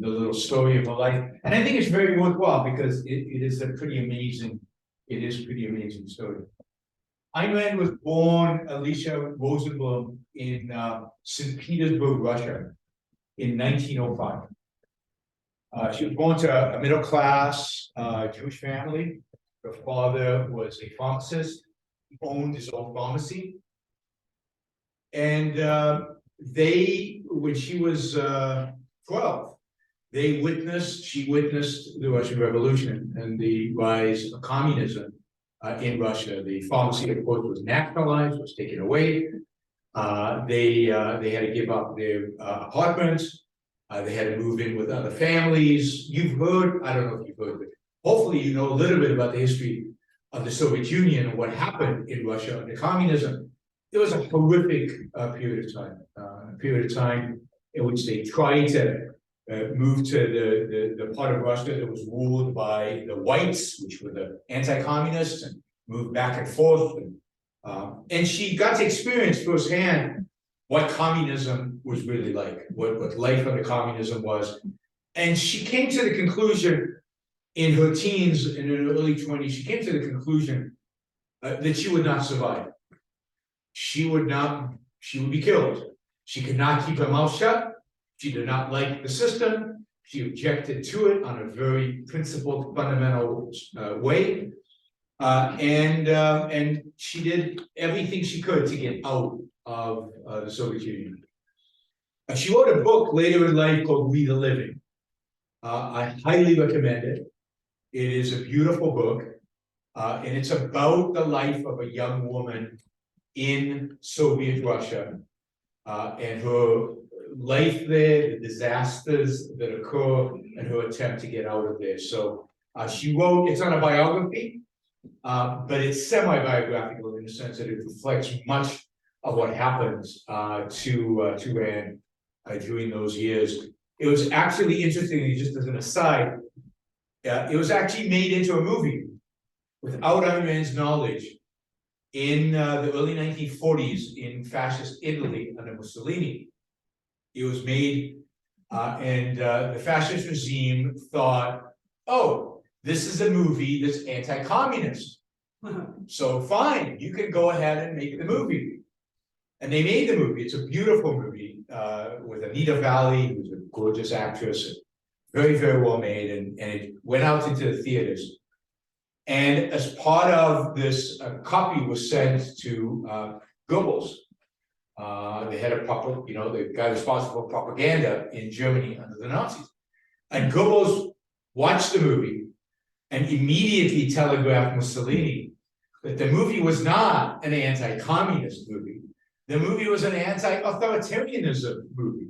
the little story of her life. And I think it's very worthwhile because it is a pretty amazing, story. Ayn Rand was born, Alicia Rosenblum, in St. Petersburg, Russia, in 1905. She was born to a middle-class Jewish family. Her father was a pharmacist. He owned his own pharmacy. And when she was 12, she witnessed the Russian Revolution and the rise of communism in Russia. The pharmacy, of course, was nationalized, was taken away. They had to give up their apartments. They had to move in with other families. You've heard, I don't know if you've heard, but hopefully you know a little bit about the history of the Soviet Union and what happened in Russia under communism. It was a horrific period of time in which they tried to move to the part of Russia that was ruled by the whites, which were the anti-communists, and moved back and forth. And she got to experience firsthand what communism was really like, what life under communism was. And she came to the conclusion in her teens and in her early 20s, she came to the conclusion that she would not survive. She would be killed. She could not keep her mouth shut. She did not like the system. She objected to it on a very principled, fundamental way. And she did everything she could to get out of the Soviet Union. She wrote a book later in life called We the Living. I highly recommend it. It is a beautiful book, and it's about the life of a young woman in Soviet Russia and her life there, the disasters that occur, and her attempt to get out of there. So she wrote, it's not a biography, but it's semi-biographical in the sense that it reflects much of what happens to Rand during those years. It was actually interesting, just as an aside, it was actually made into a movie without Ayn Rand's knowledge in the early 1940s in fascist Italy under Mussolini. It was made, and the fascist regime thought, oh, this is a movie that's anti-communist. So fine, you can go ahead and make the movie. And they made the movie. It's a beautiful movie with Anita Valli, who's a gorgeous actress, very, very well made, and it went out into the theaters. And as part of this, a copy was sent to Goebbels, the head of the guy responsible for propaganda in Germany under the Nazis. And Goebbels watched the movie and immediately telegraphed Mussolini that the movie was not an anti-communist movie. The movie was an anti-authoritarianism movie,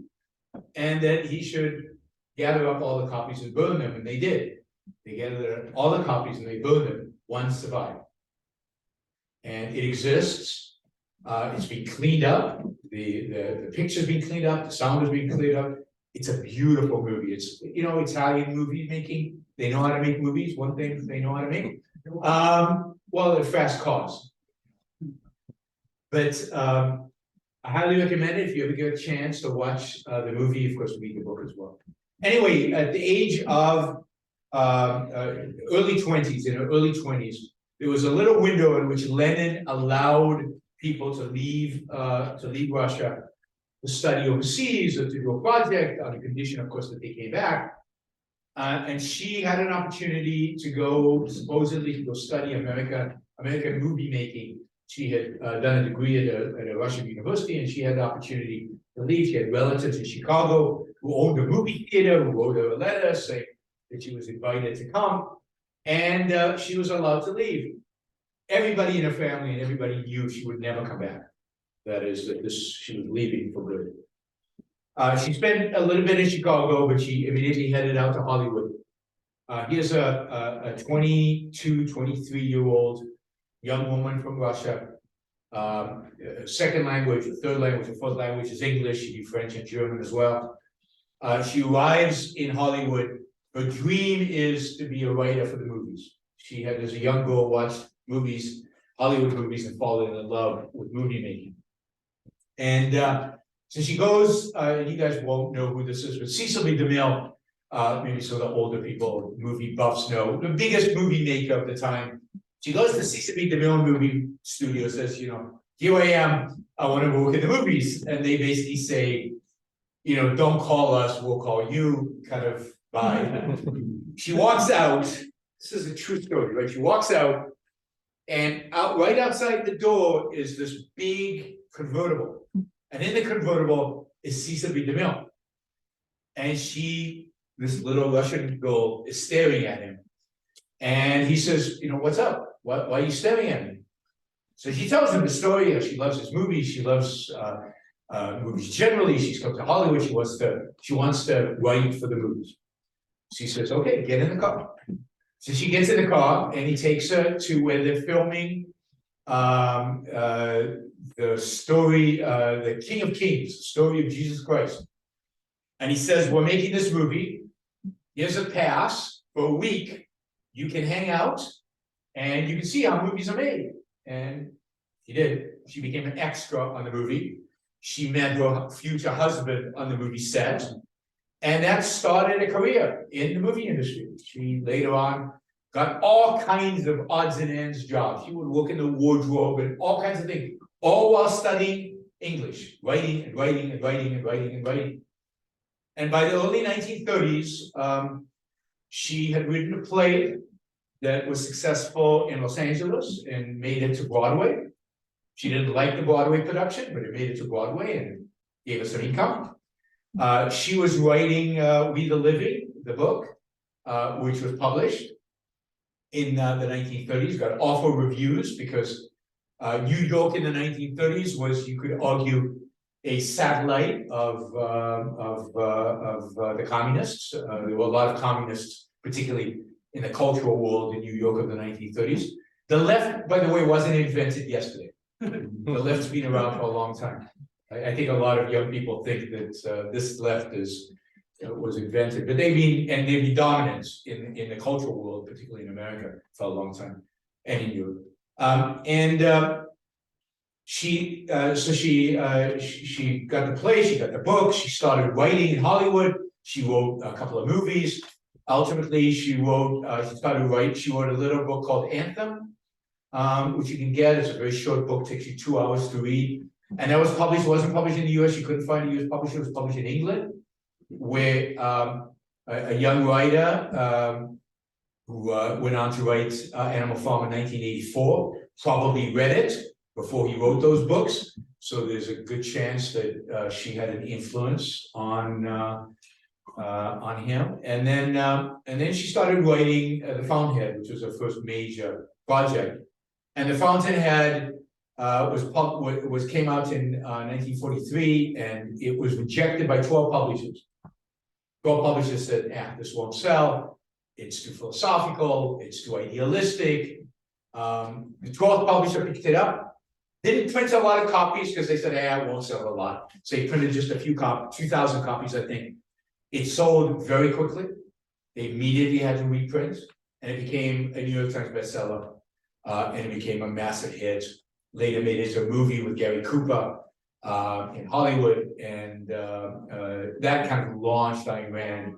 and that he should gather up all the copies and burn them, and they did. They gathered all the copies and they burned them. One survived. And it exists. It's been cleaned up. The picture's been cleaned up. The sound has been cleaned up. It's a beautiful movie. It's, Italian movie making. They know how to make movies. One thing they know how to make. Well, they're fast cars. But I highly recommend it if you ever get a chance to watch the movie. Of course, read the book as well. Anyway, at the age of early 20s, in her early 20s, there was a little window in which Lenin allowed people to leave Russia to study overseas or to do a project on the condition, of course, that they came back. And she had an opportunity to go, supposedly, to go study American movie making. She had done a degree at a Russian university, and she had the opportunity to leave. She had relatives in Chicago who owned a movie theater, who wrote her a letter saying that she was invited to come, and she was allowed to leave. Everybody in her family and everybody knew she would never come back. That is, that she was leaving for good. She spent a little bit in Chicago, but she immediately headed out to Hollywood. Here's a 22, 23-year-old young woman from Russia. Second language, or third language, or fourth language is English. She knew French and German as well. She arrives in Hollywood. Her dream is to be a writer for the movies. She had, as a young girl, watched movies, Hollywood movies, and fallen in love with movie making. And so she goes, and you guys won't know who this is, but Cecil B. DeMille maybe some of the older people, movie buffs know, the biggest movie maker of the time. She goes to Sesame DeMille movie studio, says, here I am, I want to work in the movies. And they basically say, don't call us, we'll call you, kind of vibe. She walks out, this is a true story, right? She walks out, and right outside the door is this big convertible. And in the convertible is Sesame DeMille. And this little Russian girl, is staring at him. And he says, what's up? Why are you staring at me? So she tells him the story. She loves his movies. She loves movies generally. She's come to Hollywood. She wants to write for the movies. She says, okay, get in the car. So she gets in the car, and he takes her to where they're filming the story, the King of Kings, the story of Jesus Christ. And he says, we're making this movie. Here's a pass for a week. You can hang out, and you can see how movies are made. And she did. She became an extra on the movie. She met her future husband on the movie set. And that started a career in the movie industry. She later on got all kinds of odds and ends jobs. She would work in the wardrobe and all kinds of things, all while studying English, writing and writing and writing and writing and writing. And by the early 1930s, she had written a play that was successful in Los Angeles and made it to Broadway. She didn't like the Broadway production, but it made it to Broadway and gave us some income. She was writing We the Living, the book, which was published in the 1930s, got awful reviews because New York in the 1930s was, you could argue, a satellite of the communists. There were a lot of communists, particularly in the cultural world in New York of the 1930s. The left, by the way, wasn't invented yesterday. The left's been around for a long time. I think a lot of young people think that this left was invented, but they've been dominant in the cultural world, particularly in America, for a long time, and in Europe. She got the play, she got the book, she started writing in Hollywood, she wrote a couple of movies. Ultimately, she wrote a little book called Anthem, which you can get. It's a very short book, takes you 2 hours to read. And that was published, wasn't published in the US, you couldn't find a US publisher, it was published in England, where a young writer who went on to write Animal Farm in 1984, probably read it before he wrote those books. So there's a good chance that she had an influence on him. And then she started writing The Fountainhead, which was her first major project. And The Fountainhead came out in 1943, and it was rejected by 12 publishers. 12 publishers said, this won't sell. It's too philosophical. It's too idealistic. The 12th publisher picked it up. Didn't print a lot of copies because they said, it won't sell a lot. So they printed just a few copies, 2,000 copies, I think. It sold very quickly. They immediately had to reprint, and it became a New York Times bestseller, and it became a massive hit. Later made it into a movie with Gary Cooper in Hollywood, and that kind of launched Ayn Rand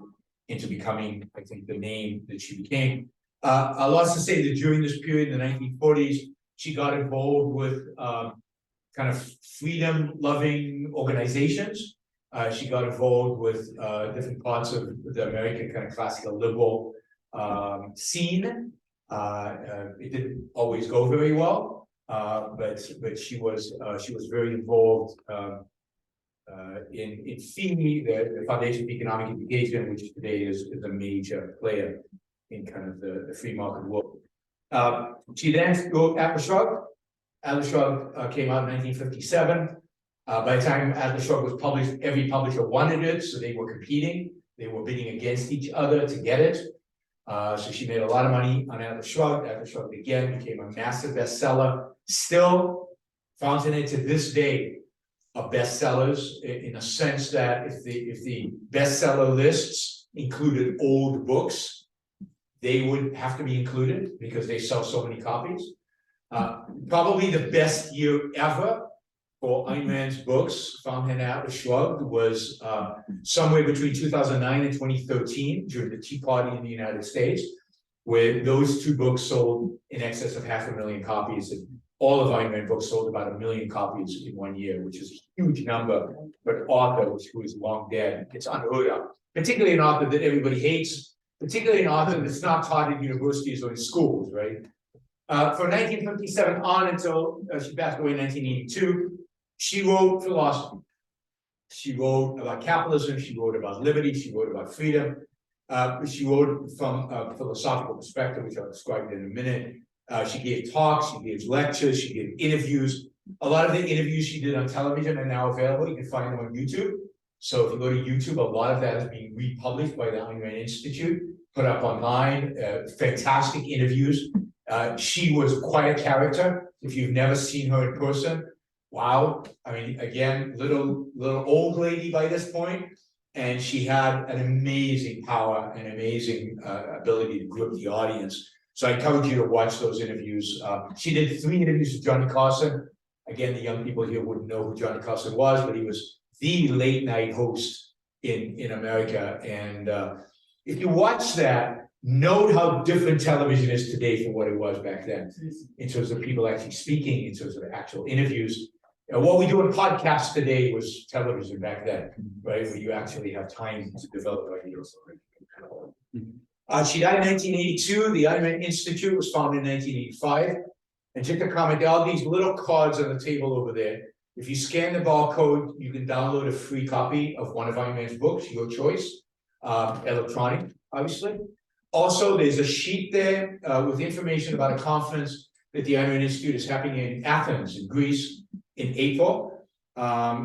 into becoming, I think, the name that she became. I'll also say that during this period in the 1940s, she got involved with kind of freedom-loving organizations. She got involved with different parts of the American kind of classical liberal scene. It didn't always go very well, but she was very involved in FEME, the Foundation for Economic Education, which today is a major player in kind of the free market world. She then wrote Atlas Shrugged. Atlas Shrugged came out in 1957. By the time Atlas Shrugged was published, every publisher wanted it, so they were competing. They were bidding against each other to get it. So she made a lot of money on Atlas Shrugged. Atlas Shrugged again became a massive bestseller. Still, Fountainhead to this day are bestsellers in a sense that if the bestseller lists included old books, they would have to be included because they sell so many copies. Probably the best year ever for Ayn Rand's books, found in Atlas Shrugged, was somewhere between 2009 and 2013 during the Tea Party in the United States, where those two books sold in excess of 500,000 copies. And all of Ayn Rand books sold about 1 million copies in 1 year, which is a huge number. But author who is long dead, it's unheard of. Particularly an author that everybody hates, particularly an author that's not taught at universities or in schools, right? From 1957 on until she passed away in 1982, she wrote philosophy. She wrote about capitalism, she wrote about liberty, she wrote about freedom. She wrote from a philosophical perspective, which I'll describe in a minute. She gave talks, she gave lectures, she gave interviews. A lot of the interviews she did on television are now available. You can find them on YouTube. So if you go to YouTube, a lot of that is being republished by the Ayn Rand Institute, put up online. Fantastic interviews. She was quite a character. If you've never seen her in person, wow. I mean, again, little old lady by this point, and she had an amazing power and amazing ability to grip the audience. So I encourage you to watch those interviews. She did 3 interviews with Johnny Carson. Again, the young people here wouldn't know who Johnny Carson was, but he was the late night host in America. And if you watch that, note how different television is today from what it was back then, in terms of people actually speaking, in terms of actual interviews. And what we do in podcasts today was television back then, right? Where you actually have time to develop ideas. She died in 1982. The Ayn Rand Institute was founded in 1985. And just to comment, there are these little cards on the table over there. If you scan the barcode, you can download a free copy of one of Ayn Rand's books, your choice, electronic, obviously. Also, there's a sheet there with information about a conference that the Ayn Rand Institute is happening in Athens, in Greece, in April.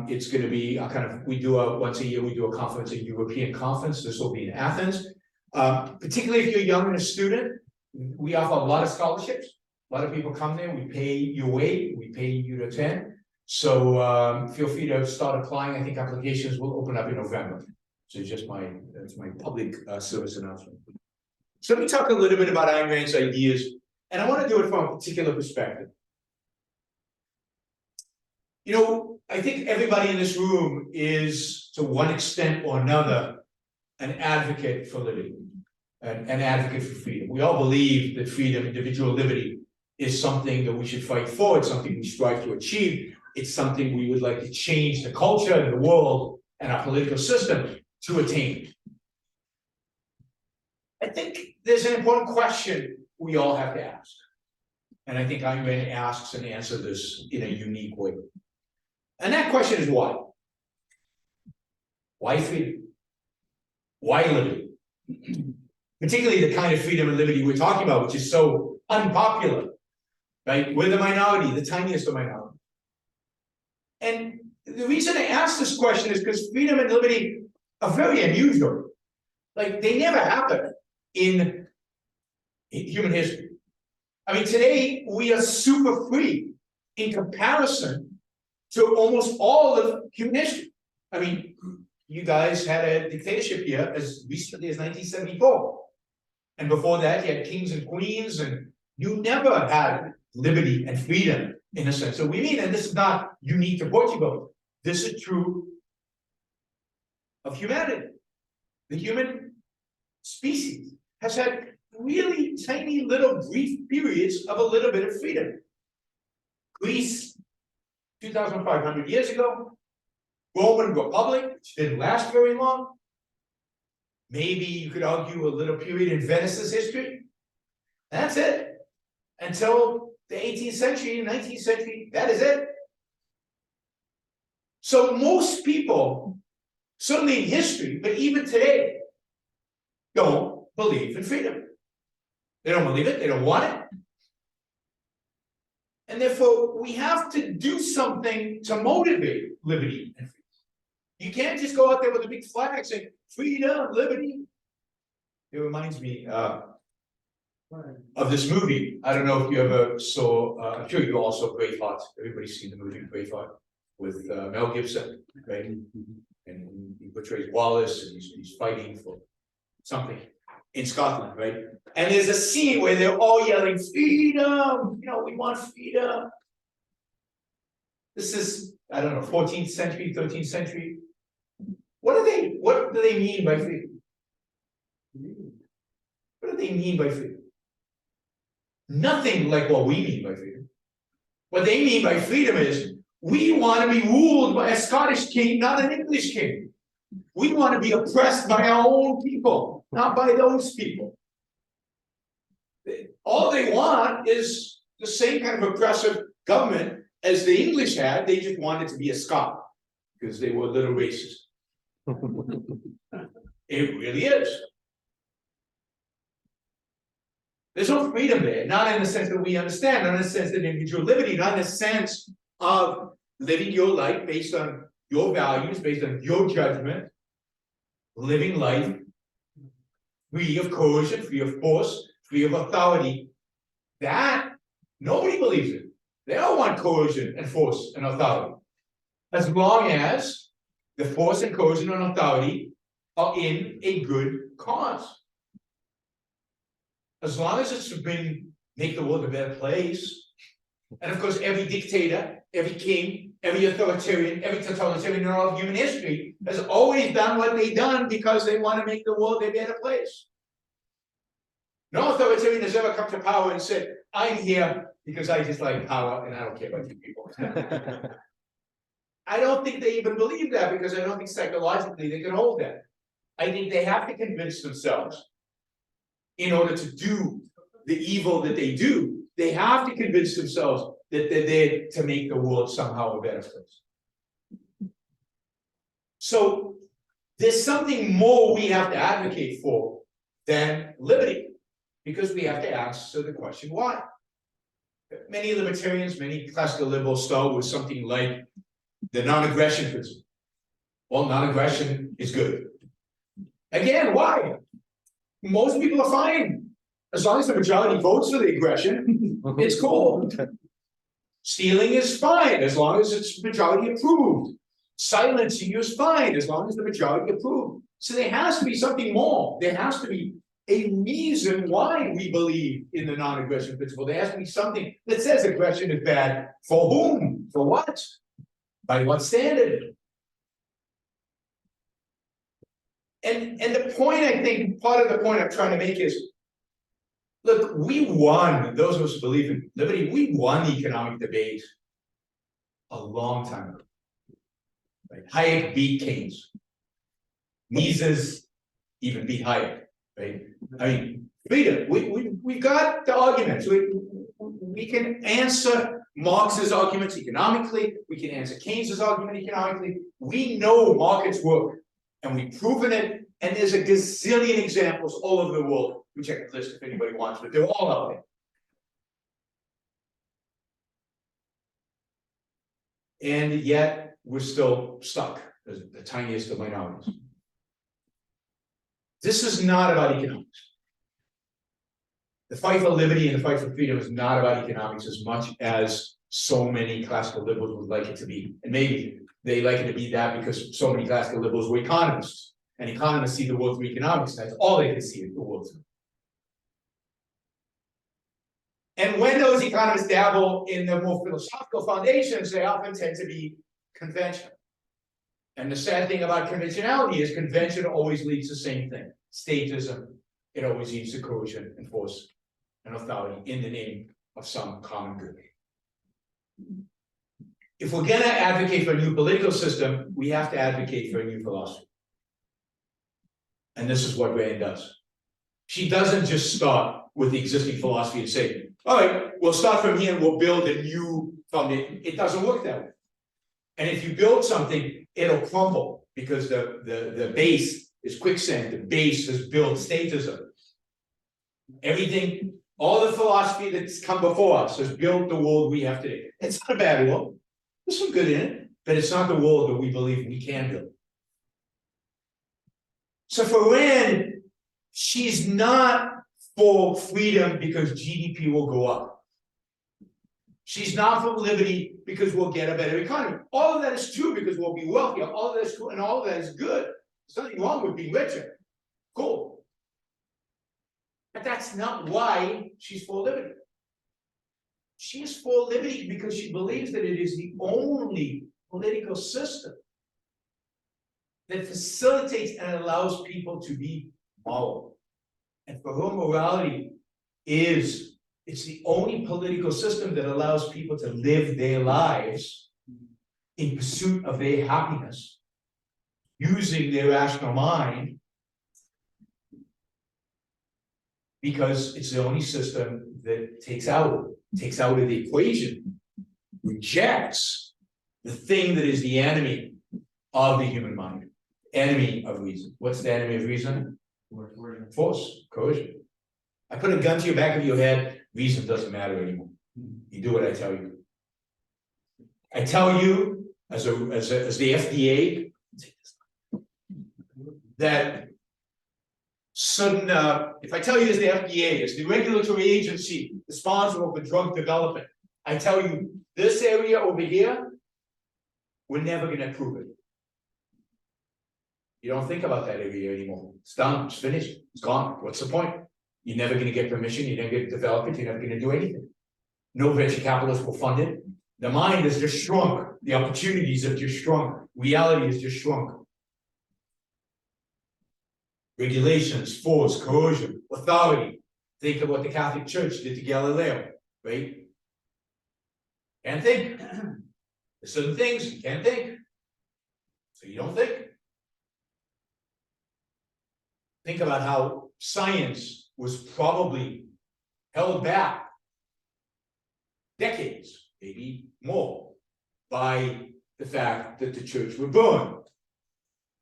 It's going to be a kind of, once a year, we do a conference, a European conference. This will be in Athens. Particularly if you're young and a student, we offer a lot of scholarships. A lot of people come there. We pay your way. We pay you to attend. So feel free to start applying. I think applications will open up in November. So it's just that's my public service announcement. So let me talk a little bit about Ayn Rand's ideas, and I want to do it from a particular perspective. You know, I think everybody in this room is, to one extent or another, an advocate for liberty, an advocate for freedom. We all believe that freedom, individual liberty, is something that we should fight for. It's something we strive to achieve. It's something we would like to change the culture and the world and our political system to attain. I think there's an important question we all have to ask. And I think Ayn Rand asks and answers this in a unique way. And that question is why? Why freedom? Why liberty? Particularly the kind of freedom and liberty we're talking about, which is so unpopular, right? We're the minority, the tiniest of minority. And the reason I ask this question is because freedom and liberty are very unusual. Like, they never happen in human history. I mean, today we are super free in comparison to almost all of human history. I mean, you guys had a dictatorship here as recently as 1974. And before that, you had kings and queens, and you never had liberty and freedom in a sense. So we mean, and this is not unique to Portugal, this is true of humanity. The human species has had really tiny little brief periods of a little bit of freedom. Greece, 2,500 years ago, Roman Republic, which didn't last very long. Maybe you could argue a little period in Venice's history. That's it. Until the 18th century, 19th century, that is it. So most people, certainly in history, but even today, don't believe in freedom. They don't believe it, they don't want it. And therefore, we have to do something to motivate liberty and freedom. You can't just go out there with a big flag saying, freedom, liberty. It reminds me of this movie. I don't know if you ever saw, I'm sure you all saw Braveheart. Everybody's seen the movie Braveheart with Mel Gibson, right? And he portrays Wallace, and he's fighting for something in Scotland, right? And there's a scene where they're all yelling, freedom, you know, we want freedom. This is, I don't know, 14th century, 13th century. What do they mean by freedom? What do they mean by freedom? Nothing like what we mean by freedom. What they mean by freedom is we want to be ruled by a Scottish king, not an English king. We want to be oppressed by our own people, not by those people. All they want is the same kind of oppressive government as the English had. They just wanted to be a Scot because they were a little racist. It really is. There's no freedom there, not in the sense that we understand, not in the sense of individual liberty, not in the sense of living your life based on your values, based on your judgment, living life free of coercion, free of force, free of authority. That, nobody believes it. They all want coercion and force and authority. As long as the force and coercion and authority are in a good cause. As long as it's to make the world a better place. And of course, every dictator, every king, every authoritarian, every totalitarian in all of human history has always done what they've done because they want to make the world a better place. No authoritarian has ever come to power and said, I'm here because I just like power and I don't care about you people. I don't think they even believe that because I don't think psychologically they can hold that. I think they have to convince themselves in order to do the evil that they do, they have to convince themselves that they're there to make the world somehow a better place. So there's something more we have to advocate for than liberty, because we have to answer the question, why? Many libertarians, many classical liberals start with something like the non-aggression principle. Well, non-aggression is good. Again, why? Most people are fine. As long as the majority votes for the aggression, it's cool. Stealing is fine, as long as it's majority approved. Silencing you is fine, as long as the majority approved. So there has to be something more. There has to be a reason why we believe in the non-aggression principle. There has to be something that says aggression is bad. For whom? For what? By what standard? And the point, I think, part of the point I'm trying to make is, look, we won, those of us who believe in liberty, we won the economic debate a long time ago. Right? Hayek beat Keynes. Mises even beat Hayek. Right? I mean, freedom, we got the arguments. We can answer Marx's arguments economically. We can answer Keynes's argument economically. We know markets work. And we've proven it, and there's a gazillion examples all over the world. We check the list if anybody wants, but they're all out there. And yet, we're still stuck as the tiniest of minorities. This is not about economics. The fight for liberty and the fight for freedom is not about economics as much as so many classical liberals would like it to be. And maybe they like it to be that because so many classical liberals were economists, and economists see the world through economics. That's all they can see the world through. And when those economists dabble in the more philosophical foundations, they often tend to be conventional. And the sad thing about conventionality is convention always leads to the same thing. Statism, it always leads to coercion and force and authority in the name of some common good. If we're going to advocate for a new political system, we have to advocate for a new philosophy. And this is what Rand does. She doesn't just start with the existing philosophy and say, all right, we'll start from here and we'll build a new foundation. It doesn't work that way. And if you build something, it'll crumble because the base is quicksand. The base has built statism. Everything, all the philosophy that's come before us has built the world we have today. It's not a bad world. There's some good in it, but it's not the world that we believe we can build. So for Rand, she's not for freedom because GDP will go up. She's not for liberty because we'll get a better economy. All of that is true because we'll be wealthier. All of that is true, and all of that is good. There's nothing wrong with being richer. Cool. But that's not why she's for liberty. She is for liberty because she believes that it is the only political system that facilitates and allows people to be moral. And for her, morality it's the only political system that allows people to live their lives in pursuit of their happiness, using their rational mind, because it's the only system that takes out of the equation, rejects the thing that is the enemy of the human mind, enemy of reason. What's the enemy of reason? Force, coercion. I put a gun to your back of your head, reason doesn't matter anymore. You do what I tell you. I tell you, as the FDA, that if I tell you as the FDA, as the regulatory agency responsible for drug development, I tell you this area over here, we're never going to approve it. You don't think about that area anymore. It's done, it's finished, it's gone. What's the point? You're never going to get permission, you're never going to develop it, you're never going to do anything. No venture capitalist will fund it. The mind has just shrunk. The opportunities have just shrunk. Reality has just shrunk. Regulations, force, coercion, authority. Think of what the Catholic Church did to Galileo, right? Can't think. There's certain things you can't think. So you don't think. Think about how science was probably held back decades, maybe more, by the fact that the church were burned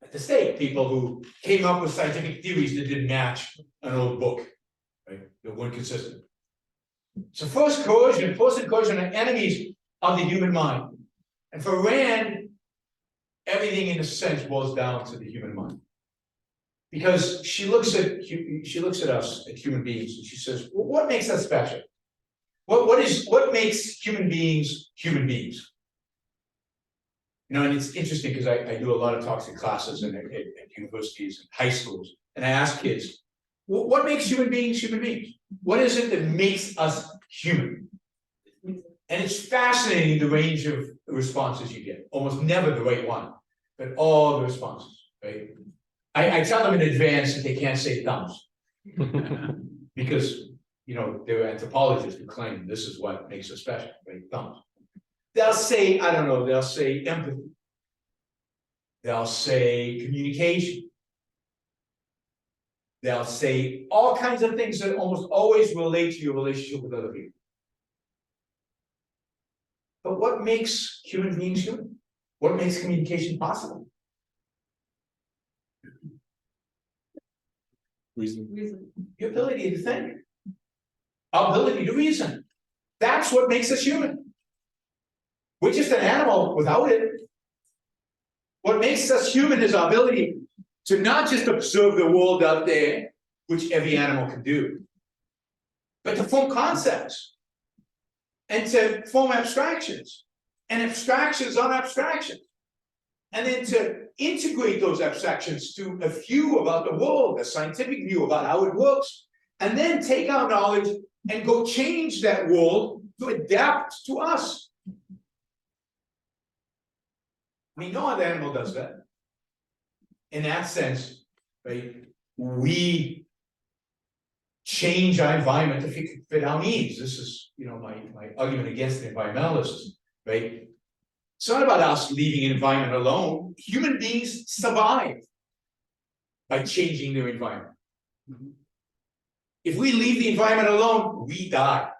at the stake. People who came up with scientific theories that didn't match an old book, right? That weren't consistent. So force and coercion are enemies of the human mind. And for Rand, everything in a sense boils down to the human mind. Because she looks at us, at human beings, and she says, well, what makes us special? What makes human beings human beings? You know, and it's interesting because I do a lot of talks in classes and at universities and high schools, and I ask kids, what makes human beings human beings? What is it that makes us human? And it's fascinating the range of responses you get. Almost never the right one, but all the responses, right? I tell them in advance that they can't say thumbs. Because, you know, there are anthropologists who claim this is what makes us special, right? Thumbs. They'll say, I don't know, they'll say empathy. They'll say communication. They'll say all kinds of things that almost always relate to your relationship with other people. But what makes human beings human? What makes communication possible? Reason. The ability to think. Our ability to reason. That's what makes us human. We're just an animal without it. What makes us human is our ability to not just observe the world out there, which every animal can do, but to form concepts and to form abstractions and abstractions on abstractions. And then to integrate those abstractions to a view about the world, a scientific view about how it works, and then take our knowledge and go change that world to adapt to us. I mean, no other animal does that. In that sense, right, we change our environment to fit our needs. This is, you know, my argument against the environmentalists, right? It's not about us leaving an environment alone. Human beings survive by changing their environment. If we leave the environment alone, we die.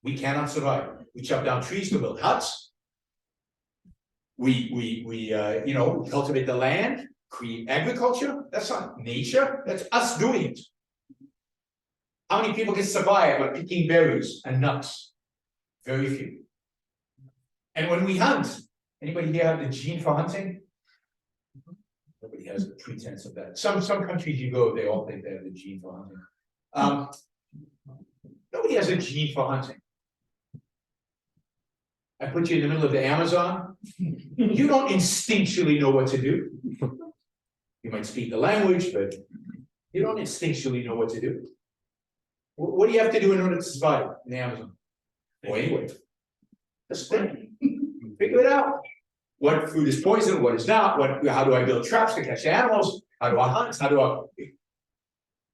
We cannot survive. We chop down trees to build huts. We cultivate the land, create agriculture. That's not nature. That's us doing it. How many people can survive by picking berries and nuts? Very few. And when we hunt, anybody here have the gene for hunting? Nobody has the pretense of that. Some countries you go, they all think they have the gene for hunting. Nobody has a gene for hunting. I put you in the middle of the Amazon. You don't instinctually know what to do. You might speak the language, but you don't instinctually know what to do. What do you have to do in order to survive in the Amazon? Well, anyway, just think, figure it out. What food is poison, what is not, how do I build traps to catch animals? How do I hunt?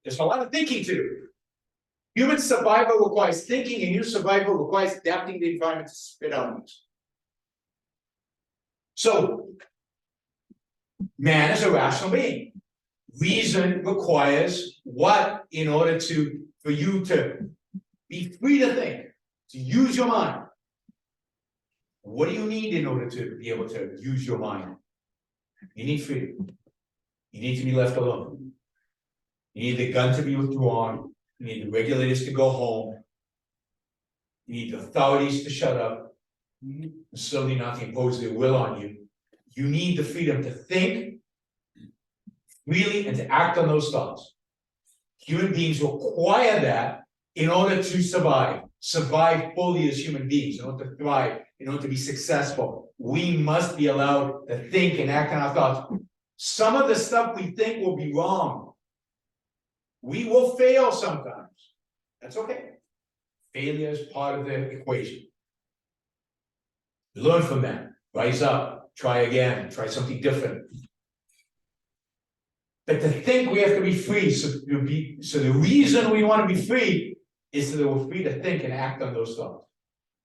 There's a lot of thinking to do. Human survival requires thinking, and human survival requires adapting the environment to spit out news. So, man is a rational being. Reason requires what in order for you to be free to think, to use your mind. What do you need in order to be able to use your mind? You need freedom. You need to be left alone. You need the gun to be withdrawn. You need the regulators to go home. You need the authorities to shut up. And certainly not to impose their will on you. You need the freedom to think freely and to act on those thoughts. Human beings require that in order to survive fully as human beings, in order to thrive, in order to be successful. We must be allowed to think and act on our thoughts. Some of the stuff we think will be wrong. We will fail sometimes. That's okay. Failure is part of the equation. Learn from that. Rise up. Try again. Try something different. But to think we have to be free, so the reason we want to be free is so that we're free to think and act on those thoughts.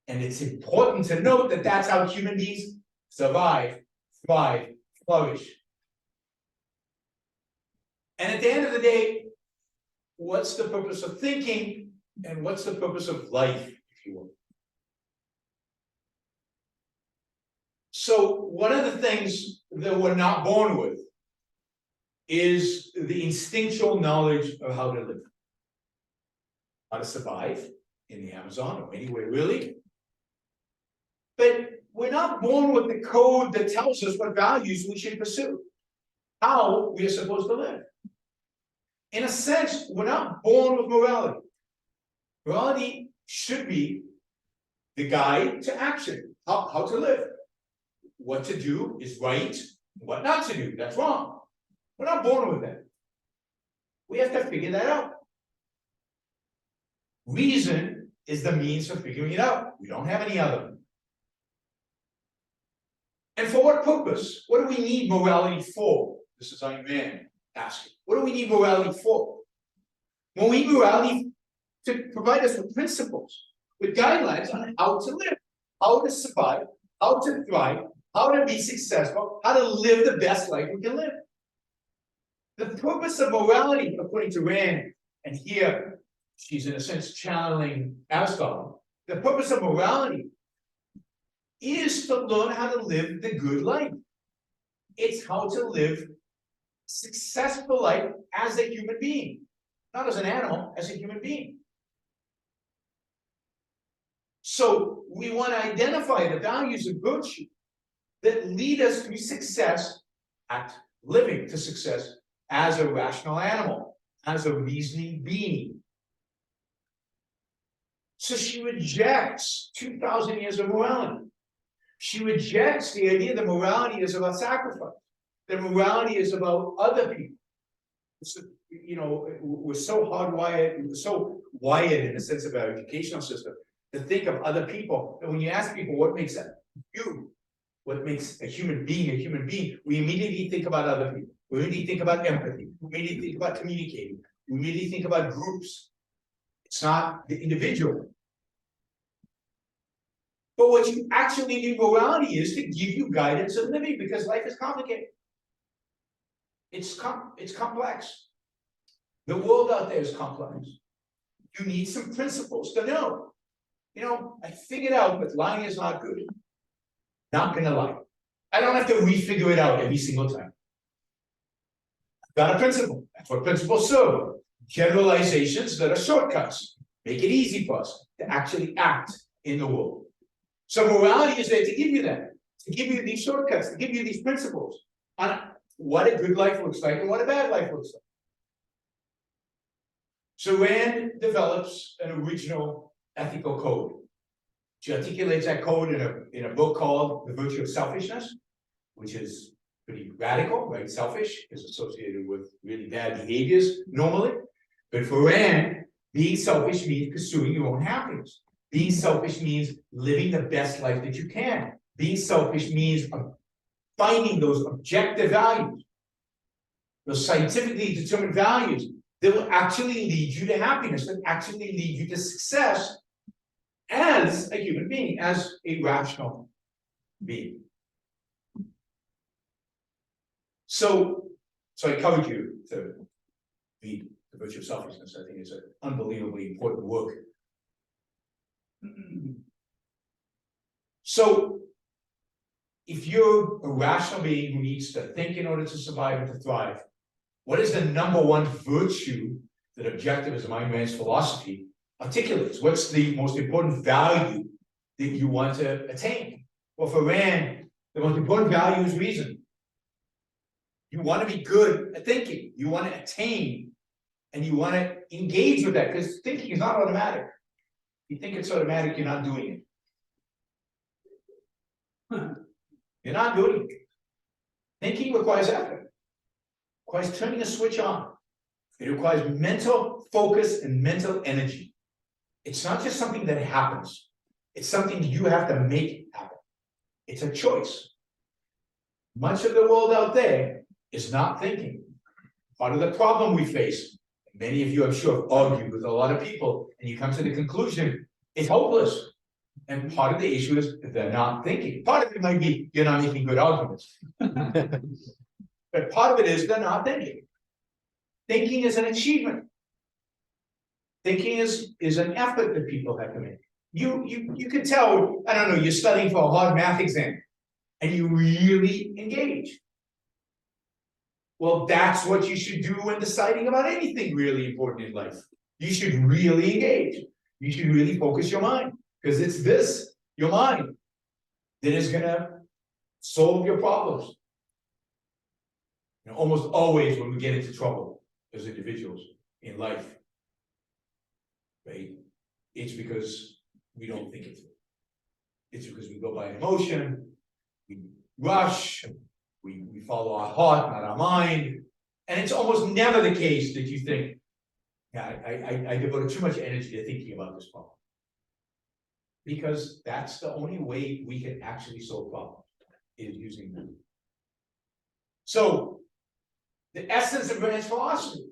And it's important to note that that's how human beings survive, thrive, flourish. And at the end of the day, what's the purpose of thinking and what's the purpose of life, if you will? So one of the things that we're not born with is the instinctual knowledge of how to live, how to survive in the Amazon or anywhere really. But we're not born with the code that tells us what values we should pursue, how we are supposed to live. In a sense, we're not born with morality. Morality should be the guide to action, how to live. What to do is right, what not to do, that's wrong. We're not born with that. We have to figure that out. Reason is the means for figuring it out. We don't have any other. And for what purpose? What do we need morality for? This is Ayn Rand asking. What do we need morality for? Well, we need morality to provide us with principles, with guidelines on how to live, how to survive, how to thrive, how to be successful, how to live the best life we can live. The purpose of morality, according to Rand, and here she's in a sense channeling Aristotle, the purpose of morality is to learn how to live the good life. It's how to live a successful life as a human being, not as an animal, as a human being. So we want to identify the values of virtue that lead us to success at living, to success as a rational animal, as a reasoning being. So she rejects 2,000 years of morality. She rejects the idea that morality is about sacrifice, that morality is about other people. So, you know, we're so hardwired, we're so wired in a sense of our educational system to think of other people. And when you ask people what makes you, what makes a human being, we immediately think about other people. We immediately think about empathy. We immediately think about communicating. We immediately think about groups. It's not the individual. But what you actually need morality is to give you guidance in living, because life is complicated. It's complex. The world out there is complex. You need some principles to know. You know, I figured out that lying is not good. Not gonna lie. I don't have to refigure it out every single time. I've got a principle. That's what principles serve. Generalizations that are shortcuts. Make it easy for us to actually act in the world. So morality is there to give you that, to give you these shortcuts, to give you these principles on what a good life looks like and what a bad life looks like. So Rand develops an original ethical code. She articulates that code in a book called The Virtue of Selfishness, which is pretty radical, right? Selfish is associated with really bad behaviors normally. But for Rand, being selfish means pursuing your own happiness. Being selfish means living the best life that you can. Being selfish means finding those objective values, those scientifically determined values that will actually lead you to happiness, that actually lead you to success as a human being, as a rational being. So I encourage you to read The Virtue of Selfishness. I think it's an unbelievably important work. So, if you're a rational being who needs to think in order to survive and to thrive, what is the number one virtue that objectivism, Ayn Rand's philosophy, articulates? What's the most important value that you want to attain? Well, for Rand, the most important value is reason. You want to be good at thinking. You want to attain, and you want to engage with that, because thinking is not automatic. If you think it's automatic, you're not doing it. You're not doing it. Thinking requires effort. It requires turning a switch on. It requires mental focus and mental energy. It's not just something that happens. It's something you have to make happen. It's a choice. Much of the world out there is not thinking. Part of the problem we face, many of you I'm sure have argued with a lot of people, and you come to the conclusion, it's hopeless. And part of the issue is they're not thinking. Part of it might be you're not making good arguments. But part of it is they're not thinking. Thinking is an achievement. Thinking is an effort that people have to make. You can tell, I don't know, you're studying for a hard math exam and you really engage. Well, that's what you should do when deciding about anything really important in life. You should really engage. You should really focus your mind, because it's this, your mind, that is going to solve your problems. Almost always when we get into trouble as individuals in life, right, it's because we don't think it through. It's because we go by emotion, we rush, we follow our heart, not our mind. And it's almost never the case that you think, yeah, I devoted too much energy to thinking about this problem. Because that's the only way we can actually solve problems, is using them. So, the essence of Rand's philosophy,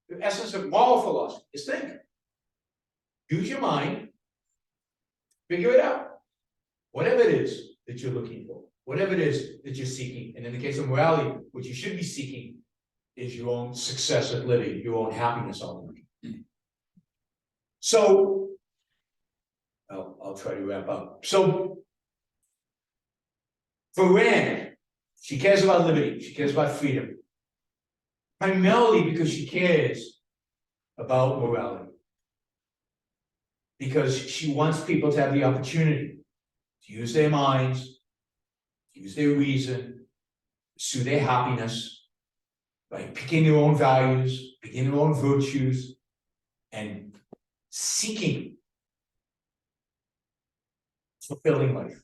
the essence of moral philosophy is think. Use your mind, figure it out. Whatever it is that you're looking for, whatever it is that you're seeking, and in the case of morality, what you should be seeking is your own success at living, your own happiness ultimately. So, I'll try to wrap up. So, for Rand, she cares about liberty, she cares about freedom, primarily because she cares about morality. Because she wants people to have the opportunity to use their minds, to use their reason, pursue their happiness by picking their own values, picking their own virtues, and seeking fulfilling life,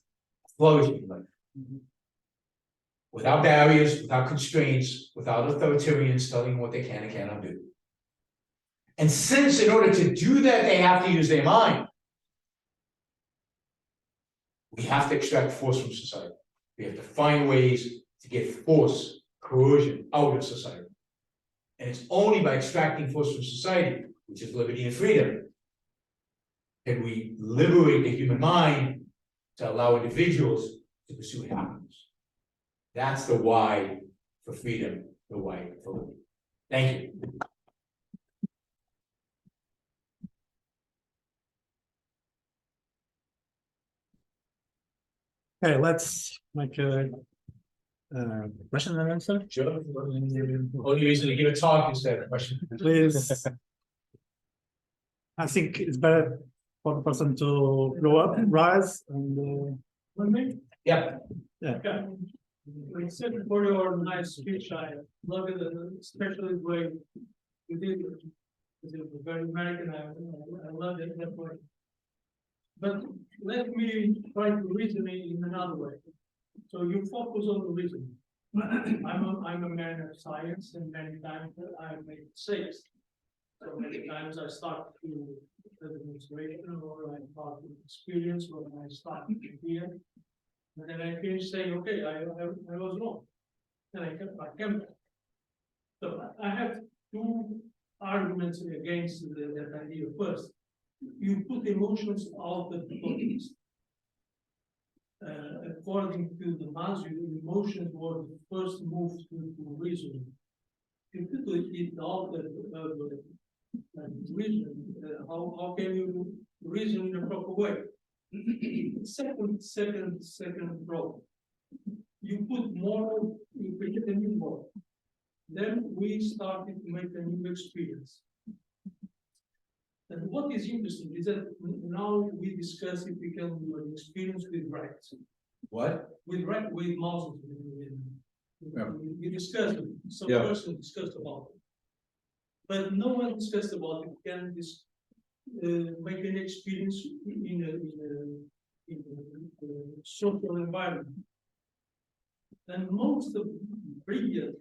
flourishing life. Without barriers, without constraints, without authoritarians telling what they can and cannot do. And since in order to do that, they have to use their mind, we have to extract force from society. We have to find ways to get force, coercion out of society. And it's only by extracting force from society, which is liberty and freedom, can we liberate the human mind to allow individuals to pursue happiness. That's the why for freedom, the why for liberty. Thank you. Okay, let's make a question and answer. Sure. Only reason to give a talk instead of a question. Please. I think it's better for the person to grow up, rise, and. Yeah. Yeah. Okay. Except for your nice speech, I love it, especially the way you did it. It's very American. I love it that way. But let me try to reason it in another way. So you focus on the reason. I'm a man of science, and many times I make mistakes. So many times I start to demonstration, or I start to experience, or I start to hear, and then I finish saying, okay, I was wrong, and I came back. So I have two arguments against that idea. First, you put emotions out of the context. According to the Maslow, emotions were the first move to reasoning. If you put it out of reason, how can you reason in a proper way? Second problem. You put moral, you create a new moral. Then we started to make a new experience. And what is interesting is that now we discuss if we can do an experience with rights. What? With Muslims. We discussed it. Some Yeah. person discussed about it. But no one discussed about it. Can this make an experience in a social environment? And most of brilliant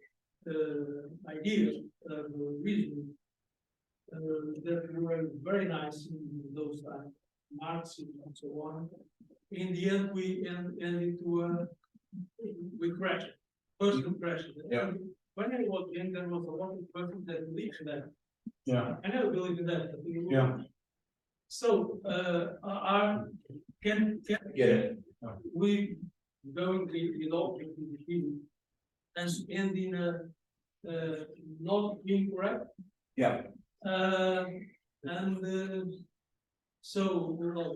ideas of reasoning that were very nice in those times, Marxism and so on. In the end, we ended to we crashed. First impression. Yeah. When I was young, there was a lot of persons that believed in that. Yeah. I never believed in that. Yeah. So, can Get it. we going with all the field and end in not being correct? Yeah. So, well,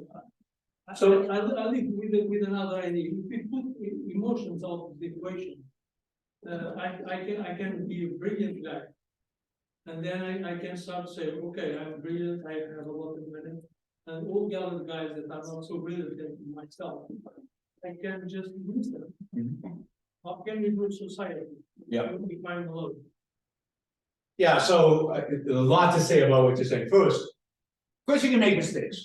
So- I live with another idea. If we put emotions out of the equation, I can be a brilliant guy. And then I can start to say, okay, I'm brilliant, I have a lot of money. And all the other guys that are not so brilliant as myself, I can just use them. How can we do society? Yeah. If I'm alone. Yeah, so a lot to say about what you're saying. First, you can make mistakes.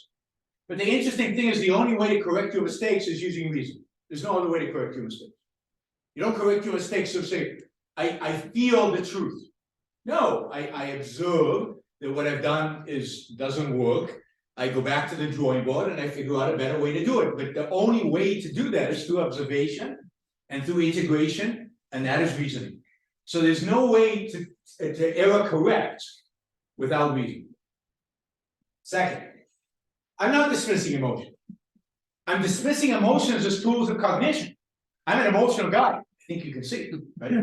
But the interesting thing is the only way to correct your mistakes is using reason. There's no other way to correct your mistakes. You don't correct your mistakes of saying, I feel the truth. No, I observe that what I've done doesn't work. I go back to the drawing board and I figure out a better way to do it. But the only way to do that is through observation and through integration, and that is reasoning. So there's no way to error correct without reason. Second, I'm not dismissing emotion. I'm dismissing emotions as tools of cognition. I'm an emotional guy. I think you can see, right?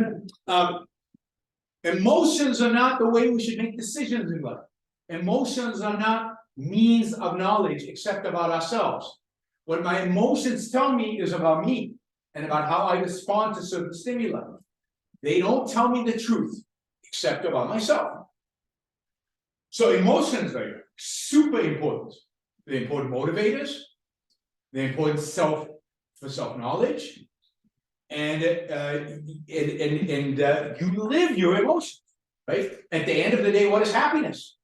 Emotions are not the way we should make decisions in life. Emotions are not means of knowledge except about ourselves. What my emotions tell me is about me and about how I respond to certain stimuli. They don't tell me the truth except about myself. So emotions are super important. They're important motivators. They're important for self-knowledge. And you live your emotions, right? At the end of the day, what is happiness?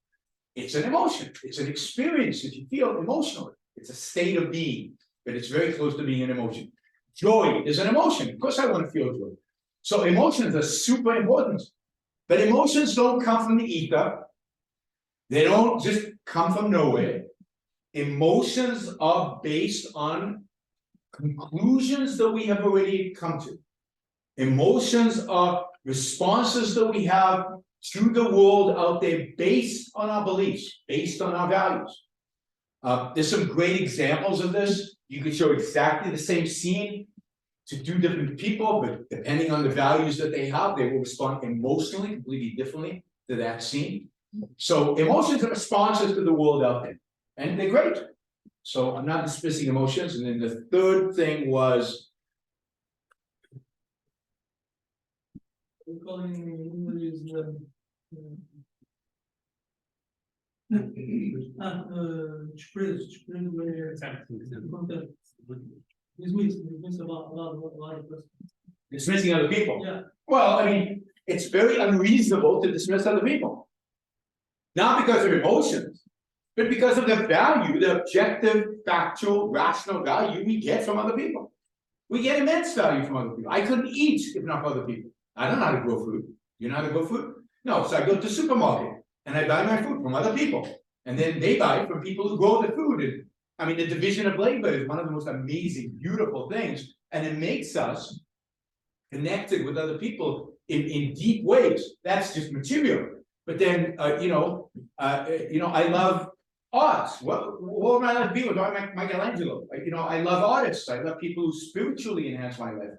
It's an emotion. It's an experience that you feel emotionally. It's a state of being, but it's very close to being an emotion. Joy is an emotion. Of course, I want to feel joy. So emotions are super important. But emotions don't come from the ether. They don't just come from nowhere. Emotions are based on conclusions that we have already come to. Emotions are responses that we have to the world out there based on our beliefs, based on our values. There's some great examples of this. You could show exactly the same scene to two different people, but depending on the values that they have, they will respond emotionally completely differently to that scene. So emotions are responses to the world out there, and they're great. So I'm not dismissing emotions. And then the third thing was, We're calling is dismiss a lot of person. dismissing other people. Yeah. Well, I mean, it's very unreasonable to dismiss other people. Not because of emotions, but because of the value, the objective, factual, rational value we get from other people. We get immense value from other people. I couldn't eat if not for other people. I don't know how to grow food. You know how to grow food? No, so I go to the supermarket. and I buy my food from other people. And then they buy it from people who grow the food. And I mean, the division of labor is one of the most amazing, beautiful things. And it makes us connected with other people in deep ways. That's just material. But then, I love arts. What would I like to be with Michelangelo? I love artists. I love people who spiritually enhance my life.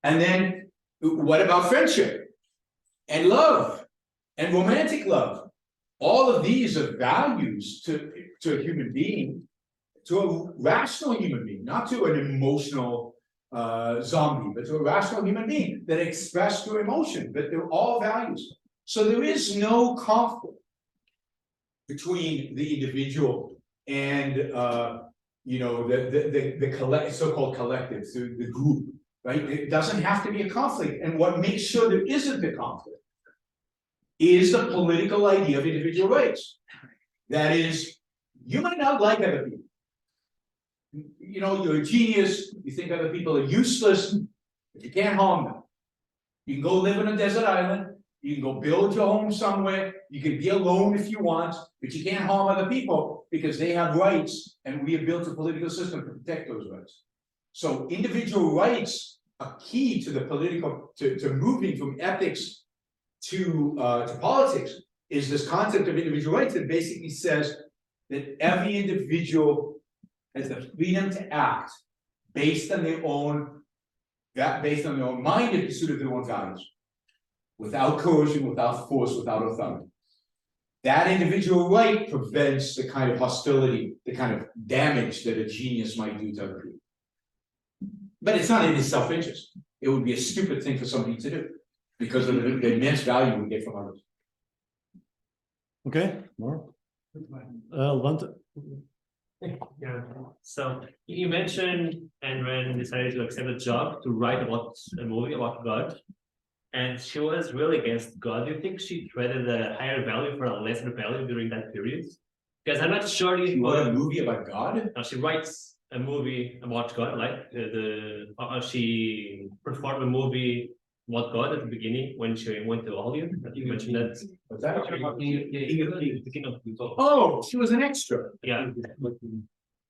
And then, what about friendship and love and romantic love? All of these are values to a human being, to a rational human being, not to an emotional zombie, but to a rational human being that express through emotion. But they're all values. So there is no conflict between the individual and the so-called collective, the group, right? It doesn't have to be a conflict. And what makes sure there isn't a conflict is the political idea of individual rights. That is, you might not like other people. You're a genius, you think other people are useless, but you can't harm them. You can go live on a desert island, you can go build your home somewhere, you can be alone if you want, but you can't harm other people because they have rights, and we have built a political system to protect those rights. So individual rights are key to the political, to moving from ethics to politics, is this concept of individual rights that basically says that every individual has the freedom to act based on their own mind in pursuit of their own values, without coercion, without force, without authority. That individual right prevents the kind of hostility, the kind of damage that a genius might do to other people. But it's not in his self-interest. It would be a stupid thing for somebody to do because of the immense value we get from others. Okay, more. Yeah. So you mentioned Ayn Rand decided to accept a job to write about a movie about God, and she was really against God. Do you think she traded a higher value for a lesser value during that period? Because I'm not sure if You want a movie about God? she writes a movie about God, like she performed a movie about God at the beginning when she went to Hollywood. You mentioned that. What's that? The King of Pluto. Oh, she was an extra. Yeah.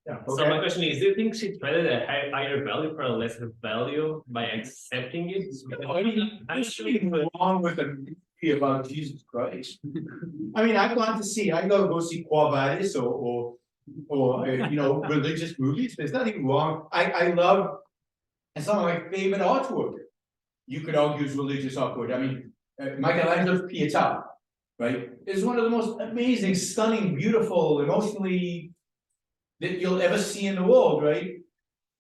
Yeah. So my question is, do you think she traded a higher value for a lesser value by accepting it? There's nothing wrong with a movie about Jesus Christ. I mean, I go see qualidade or religious movies. There's nothing wrong. I love, and some of my favorite artwork, you could argue, is religious artwork. I mean, Michelangelo's Pietà, right, is one of the most amazing, stunning, beautiful, emotionally that you'll ever see in the world, right?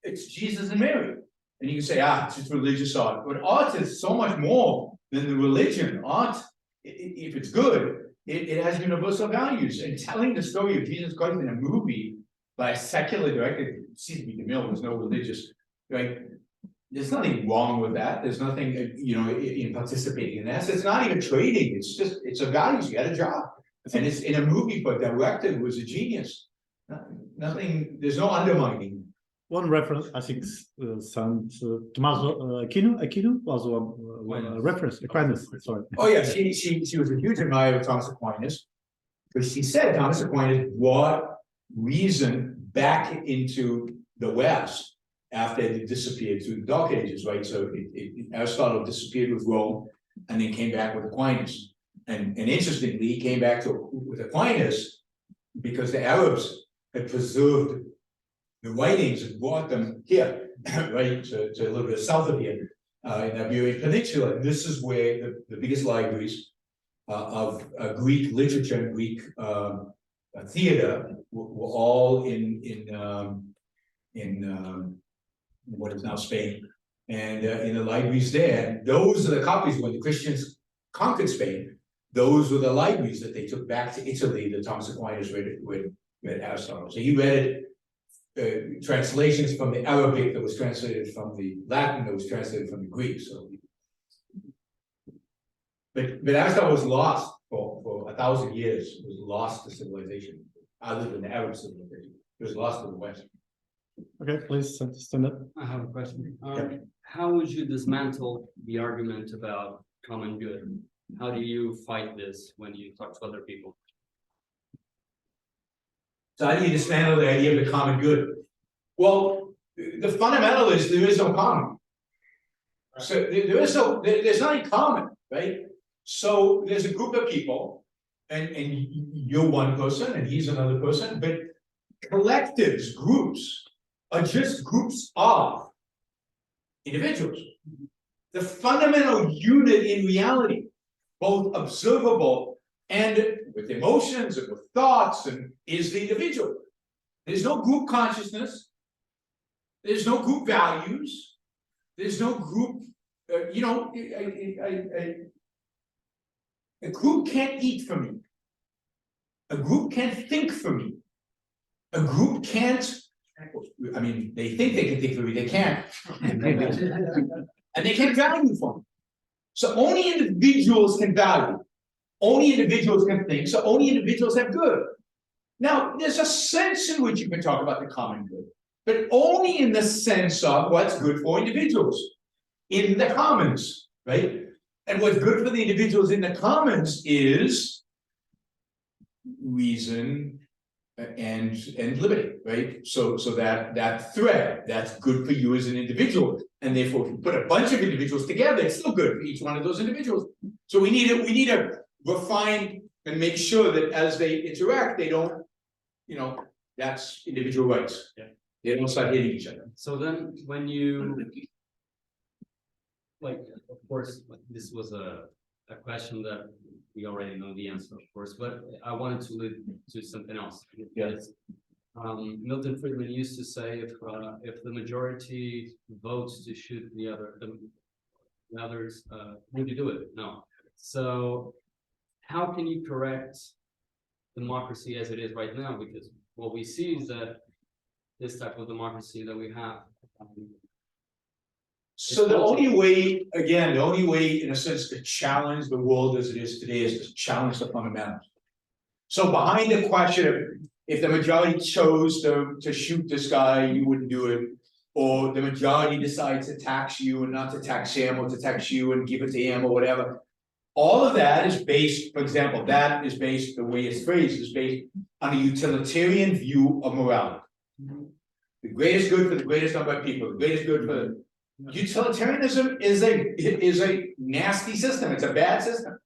It's Jesus and Mary. And you can say, it's just religious art. But art is so much more than the religion. Art, if it's good, it has universal values. And telling the story of Jesus Christ in a movie by a secular director, Caesar B. DeMille was no religious, right? There's nothing wrong with that. There's nothing, in participating in that. It's not even trading. It's a values. You had a job. And it's in a movie, but the director who was a genius. Nothing, there's no undermining. One reference, I think, Tommaso Aquino was one reference. Aquinas, sorry. Oh yeah, she was a huge admirer of Thomas Aquinas, because she said Thomas Aquinas brought reason back into the West after it disappeared through the Dark Ages, right? So Aristotle disappeared with Rome, and then came back with Aquinas. And interestingly, he came back with Aquinas because the Arabs had preserved the writings and brought them here, right, to a little bit south of here, in the Iberian Peninsula. And this is where the biggest libraries of Greek literature and Greek theater were all in what is now Spain. And in the libraries there, those are the copies when the Christians conquered Spain. Those were the libraries that they took back to Italy that Thomas Aquinas read Aristotle. So he read translations from the Arabic that was translated from the Latin that was translated from the Greek. So, but Aristotle was lost for 1,000 years. It was lost to civilization, other than the Arab civilization. It was lost to the West. Okay, please stand up. I have a question. Yeah. How would you dismantle the argument about common good? how do you fight this when you talk to other people? So how do you dismantle the idea of the common good? Well, the fundamental is there is no common. So there's nothing common, right? So there's a group of people, and you're one person and he's another person, but collectives, groups, are just groups of individuals. The fundamental unit in reality, both observable and with emotions and with thoughts, and is the individual. There's no group consciousness. There's no group values. There's no group, a group can't eat for me. A group can't think for me. A group can't, I mean, they think they can think for me, they can't. And they can't value for me. So only individuals can value. Only individuals can think, so only individuals have good. Now, there's a sense in which you can talk about the common good, but only in the sense of what's good for individuals in the commons, right? And what's good for the individuals in the commons is reason and liberty, right? So that thread, that's good for you as an individual. And therefore, if you put a bunch of individuals together, it's still good for each one of those individuals. So we need to refine and make sure that as they interact, they don't, that's individual rights. Yeah. They don't start hitting each other. So then when you, like, of course, this was a question that we already know the answer, of course, but I wanted to lead to something else. Yes. Milton Friedman used to say, if the majority votes to shoot the others, would you do it? No. So how can you correct democracy as it is right now? Because what we see is that this type of democracy that we have. So the only way, again, the only way, in a sense, to challenge the world as it is today is to challenge the fundamentals. So behind the question of if the majority chose to shoot this guy, you wouldn't do it, or the majority decides to tax you and not to tax him, or to tax you and give it to him, or whatever. All of that is based, for example, that is based, the way it's phrased is based on a utilitarian view of morality. The greatest good for the greatest number of people, the greatest good for utilitarianism is a nasty system. It's a bad system.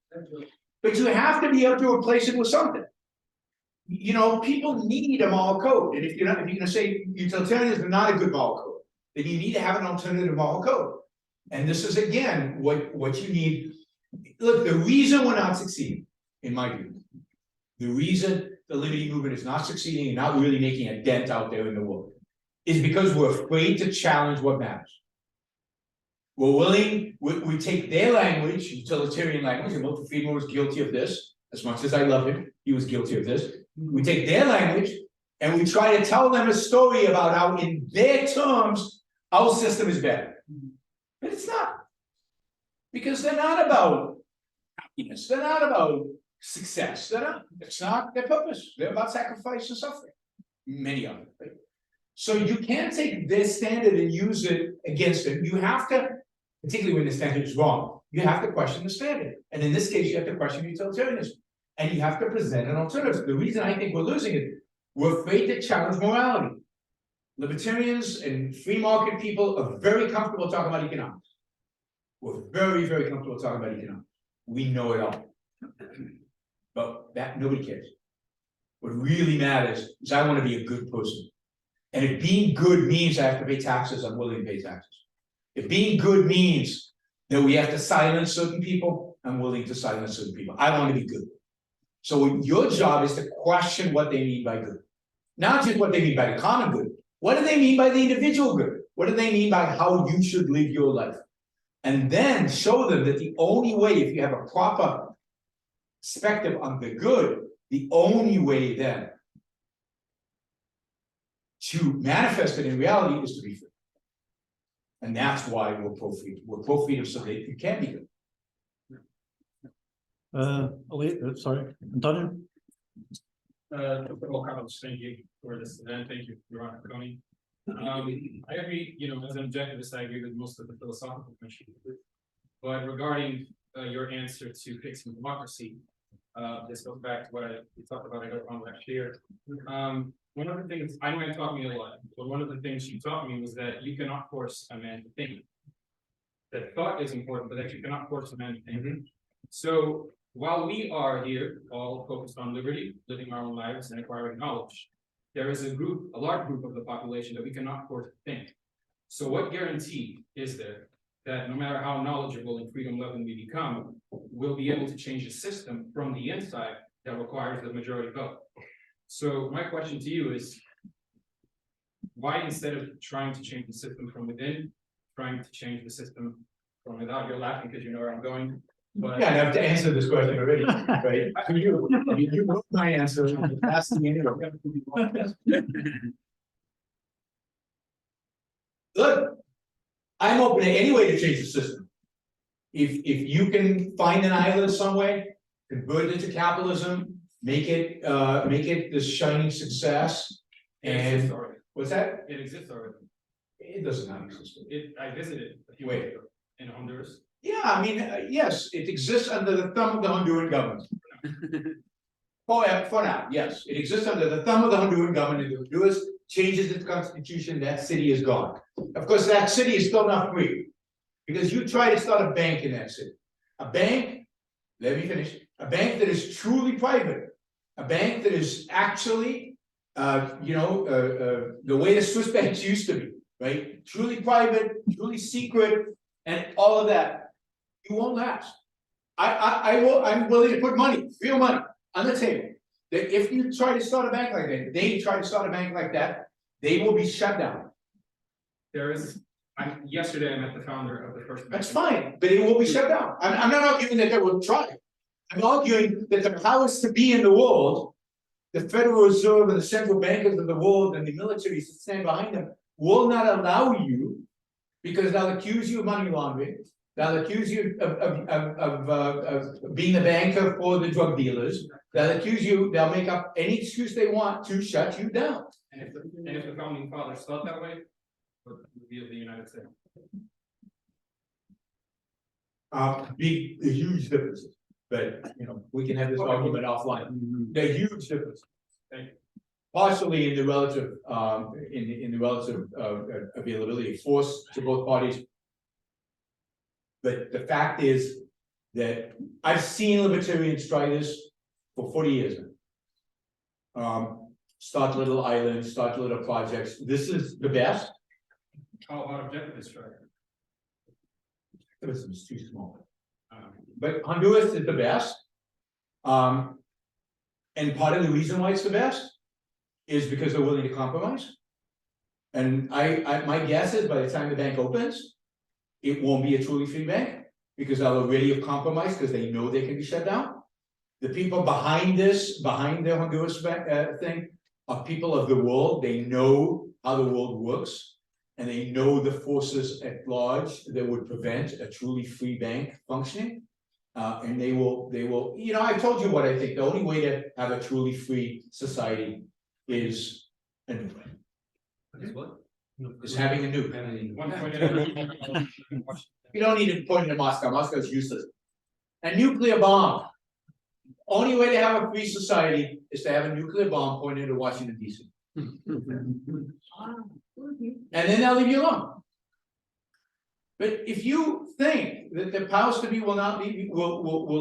But you have to be able to replace it with something. People need a moral code. And if you're going to say utilitarianism is not a good moral code, then you need to have an alternative moral code. And this is again what you need. Look, the reason we're not succeeding, in my view, the reason the liberty movement is not succeeding and not really making a dent out there in the world is because we're afraid to challenge what matters. We're willing, we take their language, utilitarian language, and Milton Friedman was guilty of this. As much as I love him, he was guilty of this. We take their language and we try to tell them a story about how, in their terms, our system is better. But it's not. Because they're not about happiness, they're not about success, it's not their purpose. They're about sacrifice and suffering. Many of them, right? So you can't take their standard and use it against it. You have to, particularly when the standard is wrong, you have to question the standard. And in this case, you have to question utilitarianism. And you have to present an alternative. The reason I think we're losing it, we're afraid to challenge morality. Libertarians and free market people are very comfortable talking about economics. We're very, very comfortable talking about economics. We know it all. But that nobody cares. What really matters is I want to be a good person. And if being good means I have to pay taxes, I'm willing to pay taxes. If being good means that we have to silence certain people, I'm willing to silence certain people. I want to be good. So your job is to question what they mean by good. Not just what they mean by the common good. What do they mean by the individual good? What do they mean by how you should live your life? And then show them that the only way, if you have a proper perspective on the good, the only way then to manifest it in reality is to be free. And that's why we're pro-freedom. We're pro-freedom so that you can be good. Sorry, Antonio? Dr. Carlos, thank you for this event. Thank you, Yaron Brook. I agree, as an objectivist, I agree with most of the philosophical questions. But regarding your answer to fixing democracy. This goes back to what we talked about on last year. One of the things, Ayn Rand taught me a lot, but one of the things she taught me was that you cannot force a man to think. That thought is important, but that you cannot force a man to think. So while we are here, all focused on liberty, living our own lives and acquiring knowledge, there is a large group of the population that we cannot force to think. So what guarantee is there that no matter how knowledgeable and freedom-loving we become, we'll be able to change the system from the inside that requires the majority vote? So my question to you is, why instead of trying to change the system from within, trying to change the system from without? You're laughing because you know where I'm going. But Yeah, I have to answer this question already, right? You know my answer. I'm asking anyway. Look, I'm open to any way to change the system. If you can find an island some way, convert it to capitalism, make it this shining success, it exists and already. what's that? It exists already. It doesn't have exist. I visited a few Wait. weeks ago in Honduras. Yeah, I mean, yes, it exists under the thumb of the Honduran government. For now, yes, it exists under the thumb of the Honduran government. If Honduras changes its constitution, that city is gone. Of course, that city is still not free, because you try to start a bank in that city. A bank, let me finish, a bank that is truly private, a bank that is actually, the way the Swiss banks used to be, right? Truly private, truly secret, and all of that. You won't last. I'm willing to put money, real money, on the table. That if you try to start a bank like that, they try to start a bank like that, they will be shut down. Yesterday I met the founder of the first bank. That's fine, but it will be shut down. I'm not arguing that they will try. I'm arguing that the powers to be in the world, the Federal Reserve and the central bankers of the world and the militaries that stand behind them, will not allow you, because they'll accuse you of money laundering. They'll accuse you of being the banker for the drug dealers. They'll make up any excuse they want to shut you down. And if the founding fathers thought that way, what would be of the United States? The huge differences, but we can have this argument offline. The huge differences. Partially in the relative availability of force to both parties. But the fact is that I've seen libertarians try this for 40 years now. Start little islands, start little projects. This is the best. How about objectivist strike? This is too small. But Honduras is the best. And part of the reason why it's the best is because they're willing to compromise. And my guess is by the time the bank opens, it won't be a truly free bank, because they'll already have compromised because they know they can be shut down. The people behind the Honduras thing, are people of the world. They know how the world works, and they know the forces at large that would prevent a truly free bank functioning. And they will, I told you what I think. The only way to have a truly free society is a nuke. Is what? Is having a nuke. One point You don't need to point it at Moscow. Moscow is useless. A nuclear bomb. Only way to have a free society is to have a nuclear bomb pointed at Washington, D.C. And then they'll leave you alone. But if you think that the powers to be will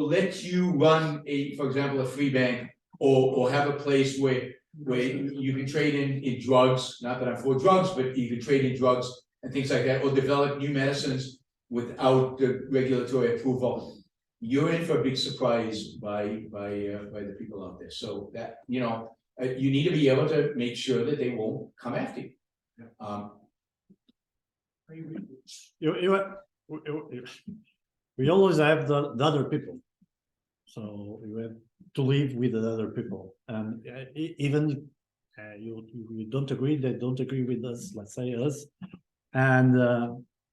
let you run for example, a free bank, or have a place where you can trade in drugs, not that I'm for drugs, but you can trade in drugs and things like that, or develop new medicines without the regulatory approval, you're in for a big surprise by the people out there. So that, you need to be able to make sure that they won't come after you. We always have the other people, so we have to live with the other people, and even you don't agree, they don't agree with us, let's say us, and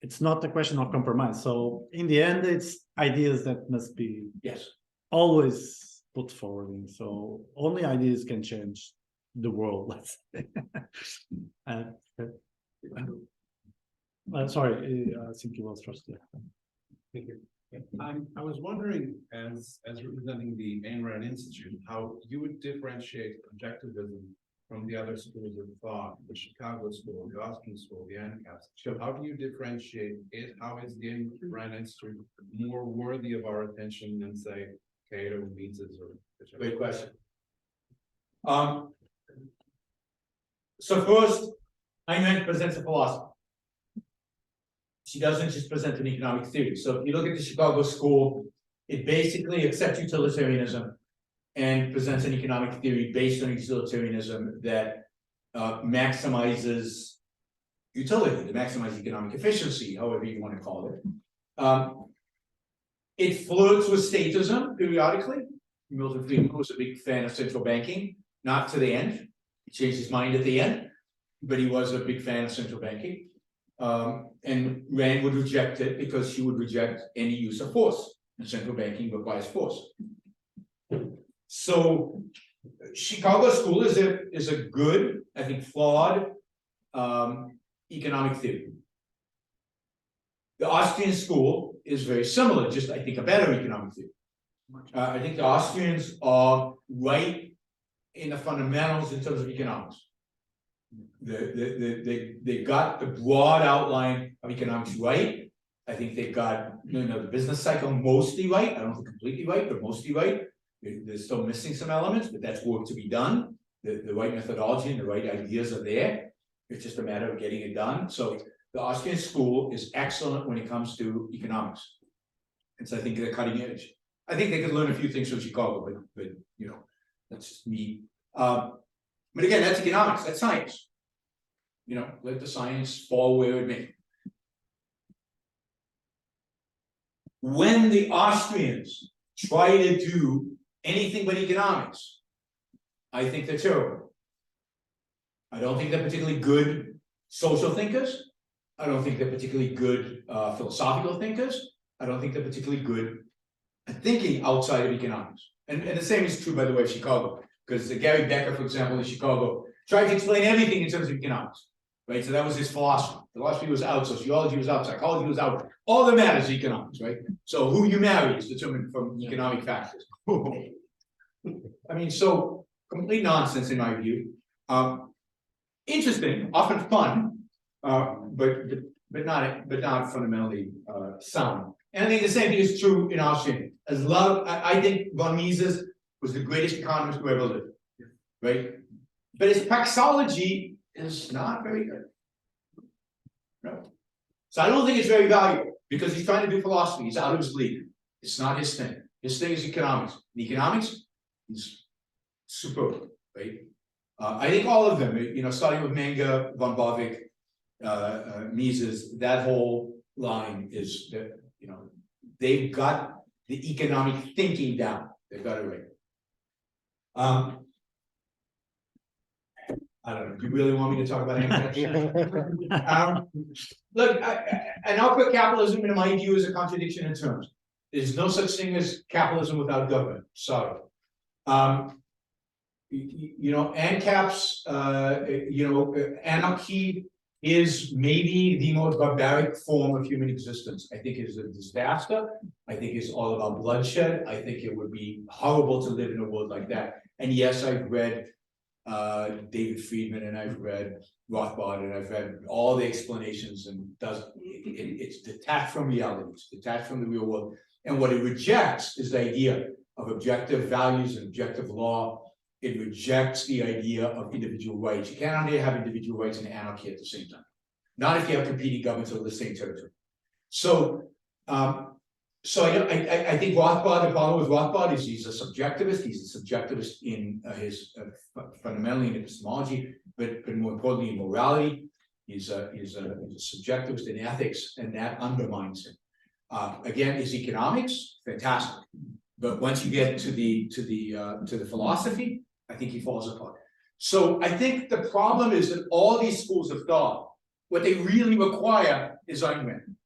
it's not a question of compromise. So in the end, it's ideas that must be always put forward. So only ideas can change the world, let's say. Sorry, I think you lost trust there. Thank you. I was wondering, as representing the Ayn Rand Institute, how you would differentiate objectivism from the other schools of thought, the Chicago school, the Austrian school, the ANCAPs. So how do you differentiate it? How is the Ayn Rand Institute more worthy of our attention than, say, Cato, Mises, or whichever? Great question. So first, Ayn Rand presents a philosophy. She doesn't just present an economic theory. So if you look at the Chicago school, it basically accepts utilitarianism and presents an economic theory based on utilitarianism that maximizes utility, to maximize economic efficiency, however you want to call it. It flirts with statism periodically. Milton Friedman was a big fan of central banking, not to the end. He changed his mind at the end, but he was a big fan of central banking. And Rand would reject it because she would reject any use of force. And central banking requires force. So Chicago school is a good, I think, flawed economic theory. The Austrian school is very similar, just I think a better economic theory. I think the Austrians are right in the fundamentals in terms of economics. They got the broad outline of economics right. I think they've got the business cycle mostly right. I don't think completely right, but mostly right. They're still missing some elements, but that's work to be done. The right methodology and the right ideas are there. It's just a matter of getting it done. So the Austrian school is excellent when it comes to economics. And so I think they're cutting edge. I think they could learn a few things from Chicago, but that's just me. But again, that's economics, that's science. Let the science fall where it may. When the Austrians try to do anything but economics, I think they're terrible. I don't think they're particularly good social thinkers. I don't think they're particularly good philosophical thinkers. I don't think they're particularly good at thinking outside of economics. And the same is true, by the way, of Chicago, because Gary Becker, for example, in Chicago, tried to explain everything in terms of economics. Right, so that was his philosophy. Philosophy was out, sociology was out, psychology was out. All that matters is economics, right? So who you marry is determined from economic factors. I mean, so complete nonsense in my view. Interesting, often fun, but not fundamentally sound. And I think the same thing is true in Austrian. I think von Mises was the greatest economist who ever lived, right? But his praxeology is not very good. No. So I don't think it's very valuable because he's trying to do philosophy. He's out of his league. It's not his thing. His thing is economics. In economics, he's superb, right? I think all of them, starting with Menger, von Bavinck, Mises, that whole line is that, they've got the economic thinking down. They've got it right. I don't know. Do you really want me to talk about anything? Look, an output capitalism, in my view, is a contradiction in terms. There's no such thing as capitalism without government. Sorry. ANCAPs, anarchy is maybe the most barbaric form of human existence. I think it's a disaster. I think it's all about bloodshed. I think it would be horrible to live in a world like that. And yes, I've read David Friedman, and I've read Rothbard, and I've read all the explanations, and it's detached from reality, it's detached from the real world. And what it rejects is the idea of objective values and objective law. It rejects the idea of individual rights. You cannot have individual rights and anarchy at the same time. Not if you have competing governments over the same territory. So I think Rothbard, the problem with Rothbard is he's a subjectivist. He's a subjectivist in his fundamentally in epistemology, but more importantly in morality. He's a subjectivist in ethics, and that undermines him. Again, his economics, fantastic, but once you get to the philosophy, I think he falls apart. So I think the problem is that all these schools of thought, what they really require is Ayn Rand.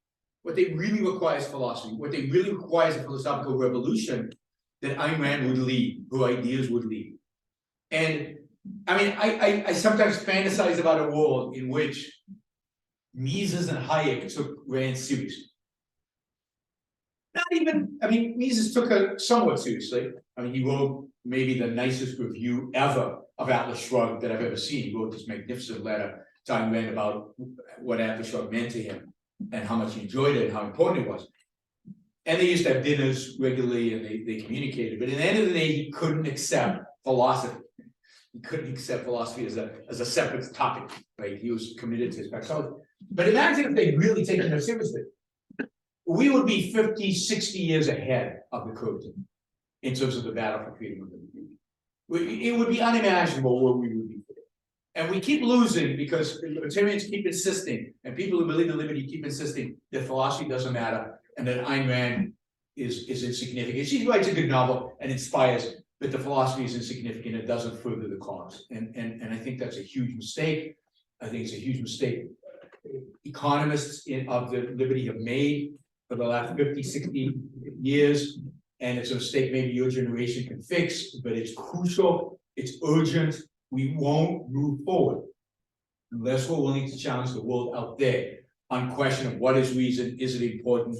What they really require is philosophy. What they really require is a philosophical revolution that Ayn Rand would lead, her ideas would lead. And I mean, I sometimes fantasize about a world in which Mises and Hayek took Rand seriously. not even, I mean, Mises took it somewhat seriously. I mean, he wrote maybe the nicest review ever of Atlas Shrugged that I've ever seen. He wrote this magnificent letter to Ayn Rand about what Atlas Shrugged meant to him and how much he enjoyed it and how important it was. And they used to have dinners regularly and they communicated. But at the end of the day, he couldn't accept philosophy. He couldn't accept philosophy as a separate topic, right? He was committed to his praxeology. But imagine if they'd really taken it seriously. We would be 50, 60 years ahead of the curve in terms of the battle for freedom of liberty. It would be unimaginable where we would be today. And we keep losing because libertarians keep insisting, and people who believe in liberty keep insisting that philosophy doesn't matter and that Ayn Rand is insignificant. She writes a good novel and inspires, but the philosophy is insignificant. It doesn't further the cause. And I think that's a huge mistake. I think it's a huge mistake economists of the liberty have made for the last 50, 60 years. And it's a mistake maybe your generation can fix, but it's crucial, it's urgent. We won't move forward unless we're willing to challenge the world out there on question of what is reason, is it important,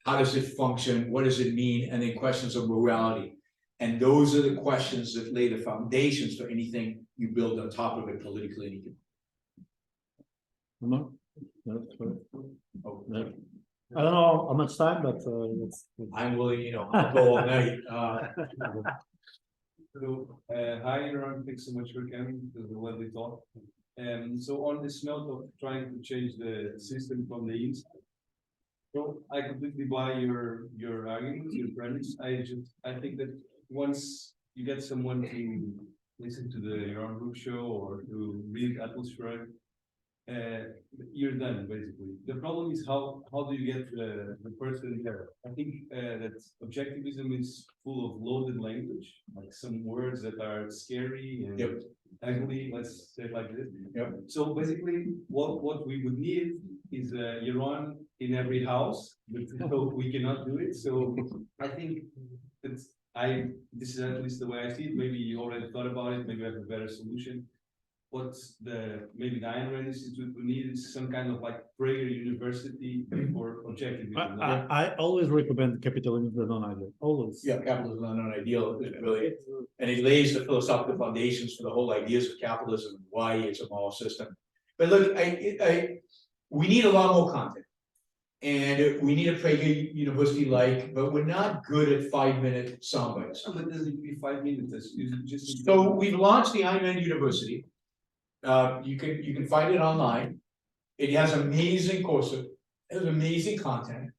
how does it function, what does it mean, and then questions of morality. And those are the questions that lay the foundations for anything you build on top of it politically. No, that's right. Oh, no. I don't know how much time, but I'm willing, I'll go all night. So, hi, Yaron. Thanks so much for coming. It was a lovely talk. So on this note of trying to change the system from the inside, so I completely buy your argument, your premise. I think that once you get someone to listen to the Yaron Brook show or to read Atlas Shrugged, you're done basically. The problem is how do you get the person there? I think that objectivism is full of loaded language, like some words that are scary and ugly, let's say it like this. So basically what we would need is Yaron in every house, but so we cannot do it. So I think that this is at least the way I see it. Maybe you already thought about it, maybe I have a better solution. What's maybe the Ayn Rand Institute we need is some kind of like Prager University for objectivism. I always recommend capitalism is the non-ideal. Always. Yeah, capitalism is not ideal, really, and it lays the philosophical foundations for the whole ideas of capitalism and why it's a moral system. But look, we need a lot more content, and we need a Prager University but we're not good at 5-minute sound bites. But doesn't it be 5 minutes? Just so we've launched the Ayn Rand University. You can find it online. It has amazing courses. It has amazing content.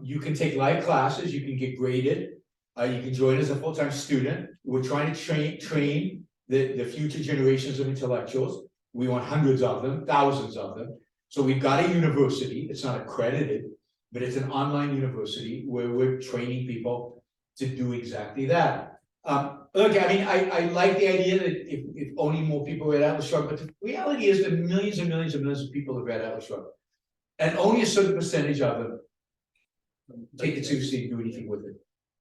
You can take live classes. You can get graded. You can join as a full-time student. We're trying to train the future generations of intellectuals. We want hundreds of them, thousands of them. So we've got a university. It's not accredited, but it's an online university where we're training people to do exactly that. Look, I mean, I like the idea that if only more people read Atlas Shrugged, but the reality is that millions and millions and millions of people have read Atlas Shrugged, and only a certain percentage of them take it seriously and do anything with it.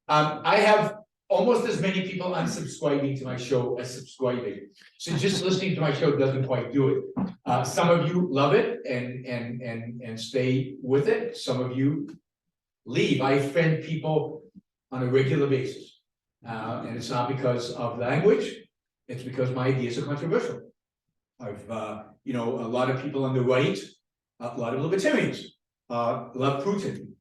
I have almost as many people unsubscribing to my show as subscribing. So just listening to my show doesn't quite do it. Some of you love it and stay with it. Some of you leave. I offend people on a regular basis. And it's not because of language, it's because my ideas are controversial. I've, a lot of people on the right, a lot of libertarians, love Putin.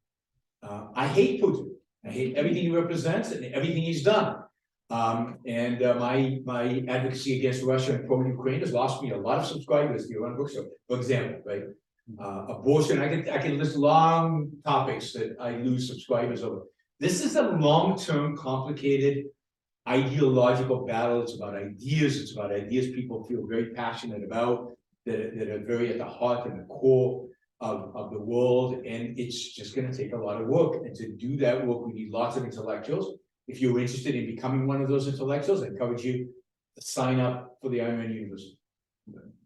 I hate Putin. I hate everything he represents and everything he's done. And my advocacy against Russia and pro-Ukraine has lost me a lot of subscribers to Yaron Brook show, for example, right? Abortion, I can list long topics that I lose subscribers over. This is a long-term, complicated, ideological battle. It's about ideas. It's about ideas people feel very passionate about, that are very at the heart and the core of the world. And it's just going to take a lot of work. And to do that work, we need lots of intellectuals. If you're interested in becoming one of those intellectuals, I encourage you to sign up for the Ayn Rand University.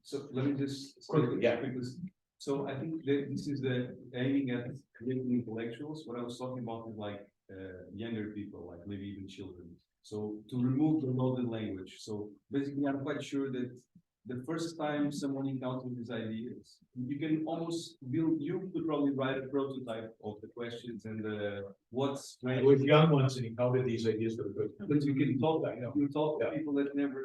So let me just quickly, because so I think that this is the aiming at creating intellectuals. What I was talking about is like younger people, like maybe even children. So to remove the loaded language. So basically, I'm quite sure that the first time someone encounters these ideas, you can almost build, you could probably write a prototype of the questions and what's. I was young once and encountered these ideas for the first time. But you can talk, you talk to Yeah. people that never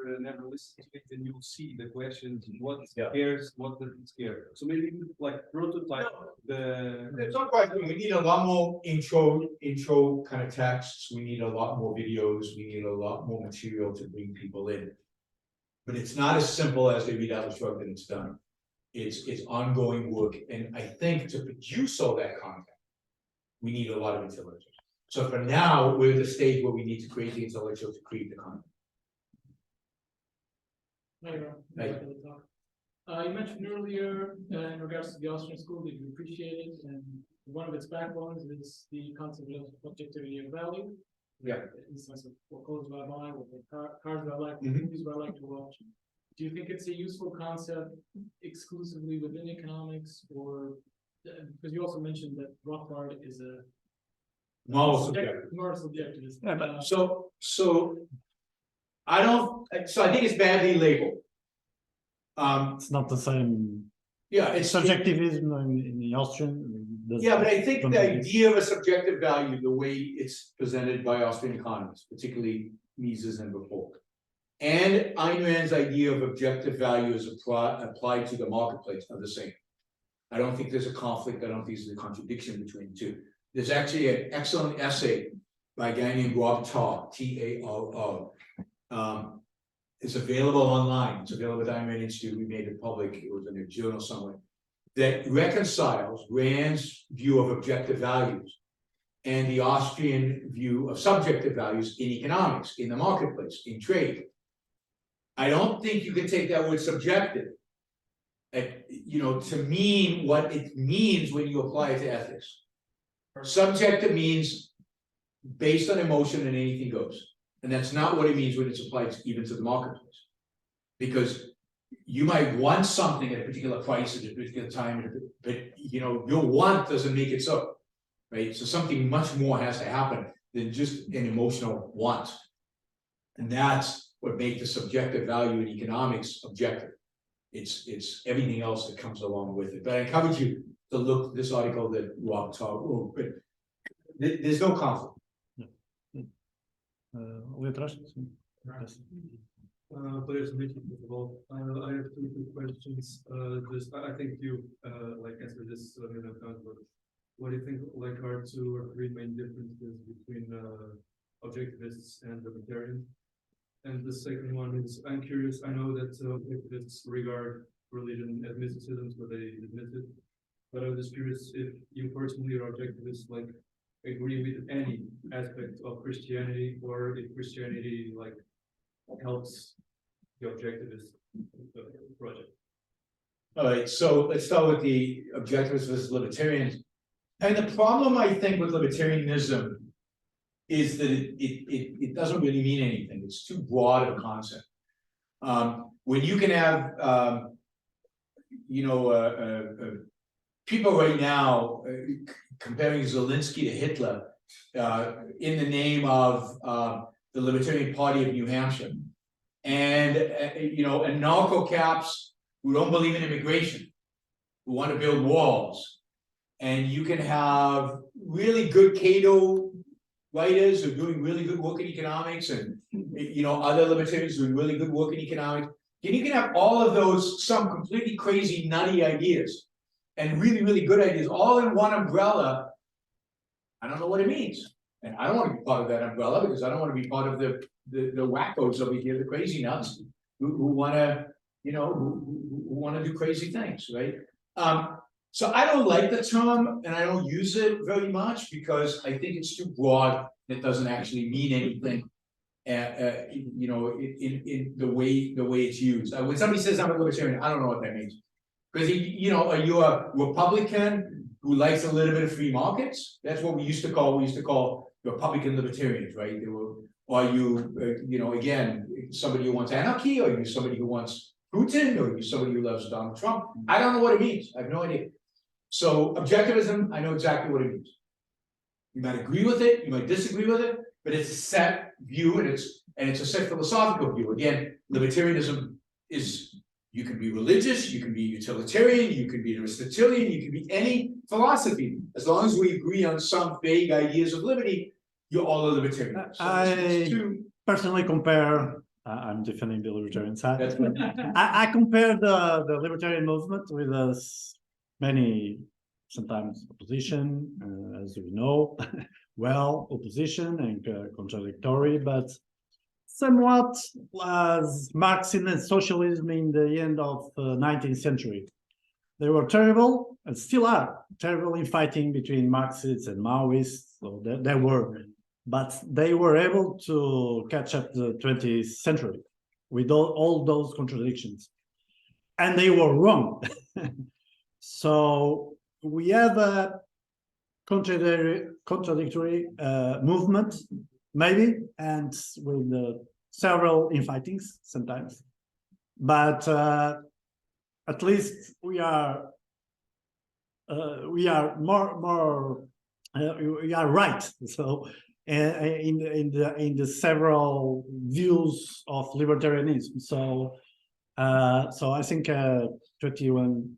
listen to it, and you'll see the questions, what Yeah. scares, what doesn't scare. So maybe you could like prototype It's not quite, we need a lot more intro kind of texts, we need a lot more videos, we need a lot more material to bring people in. But it's not as simple as they read Atlas Shrugged and it's done. It's ongoing work, and I think to produce all that content, we need a lot of intelligence. So for now, we're at the stage where we need to create the intelligence to create the content. You mentioned earlier in regards to the Austrian school that you appreciate it, and one of its backbones is the concept of objectivity of value. Yeah. In the sense of what clothes do I buy, what cars do I like, what Mhm. movies do I like to watch. Do you think it's a useful concept exclusively within economics, or because you also mentioned that Rothbard is a Moral subjective. moral subjectivist. Yeah, but So I don't, so I think it's badly labeled. it's not the same. Yeah, it's Subjectivism in the Austrian. Yeah, but I think the Something is- idea of a subjective value, the way it's presented by Austrian economists, particularly Mises and before, and Ayn Rand's idea of objective value is applied to the marketplace are the same. I don't think there's a conflict. I don't think there's a contradiction between the two. There's actually an excellent essay by a guy named Rob Tarr, T-A-R-R. It's available online. It's available at Ayn Rand Institute. We made it public. It was in a journal somewhere. That reconciles Rand's view of objective values and the Austrian view of subjective values in economics, in the marketplace, in trade. I don't think you can take that word subjective, to mean what it means when you apply it to ethics. Subjective means based on emotion and anything goes. And that's not what it means when it's applied even to the marketplace. Because you might want something at a particular price at a particular time, but your want doesn't make it so, right? So something much more has to happen than just an emotional want. And that's what makes the subjective value in economics objective. It's everything else that comes along with it. But I encourage you to look at this article that Rob wrote, but there's no conflict. Ali atrás? Sim. Players meeting first of all. I have two quick questions. Just I think you answered this in advance, but what do you think are 2 or 3 main differences between objectivists and libertarians? And the second one is, I'm curious. I know that objectivists regard religion as mysticism, so they admit it. But I was just curious if you personally are objectivists, agree with any aspect of Christianity, or if Christianity helps the objectivist project. All right, so let's start with the objectivists versus libertarians. And the problem, I think, with libertarianism is that it doesn't really mean anything. It's too broad of a concept. When you can have, people right now comparing Zelensky to Hitler in the name of the Libertarian Party of New Hampshire, and anarcho-caps who don't believe in immigration, who want to build walls, and you can have really good Cato writers who are doing really good work in economics, and other libertarians doing really good work in economics. And you can have all of those, some completely crazy, nutty ideas, and really, really good ideas, all in one umbrella. I don't know what it means. And I don't want to be part of that umbrella, because I don't want to be part of the wackos over here, the crazy nuts who want to, who want to do crazy things, right? So I don't like the term, and I don't use it very much because I think it's too broad. It doesn't actually mean anything. In the way it's used. When somebody says I'm a libertarian, I don't know what that means. Because are you a Republican who likes a little bit of free markets? That's what we used to call Republican libertarians, right? Are you again somebody who wants anarchy, or are you somebody who wants Putin, or are you somebody who loves Donald Trump? I don't know what it means. I have no idea. So objectivism, I know exactly what it means. You might agree with it, you might disagree with it, but it's a set view, and it's a set philosophical view. Again, libertarianism is You can be religious, you can be utilitarian, you can be Aristotelian, you can be any philosophy. As long as we agree on some vague ideas of liberty, you're all a libertarian. So it's two. Personally compare, I'm defending the libertarian side. That's what, I compare the libertarian movement with many, sometimes opposition, as we know, well, opposition and contradictory, but somewhat as Marxism and socialism in the end of the 19th century. They were terrible and still are terrible in fighting between Marxists and Maoists. So they were, but they were able to catch up the 20th century with all those contradictions. And they were wrong. So we have a contradictory movement, maybe, and with several infightings sometimes. But at least we are more we are right. So in the several views of libertarianism. So I think 21st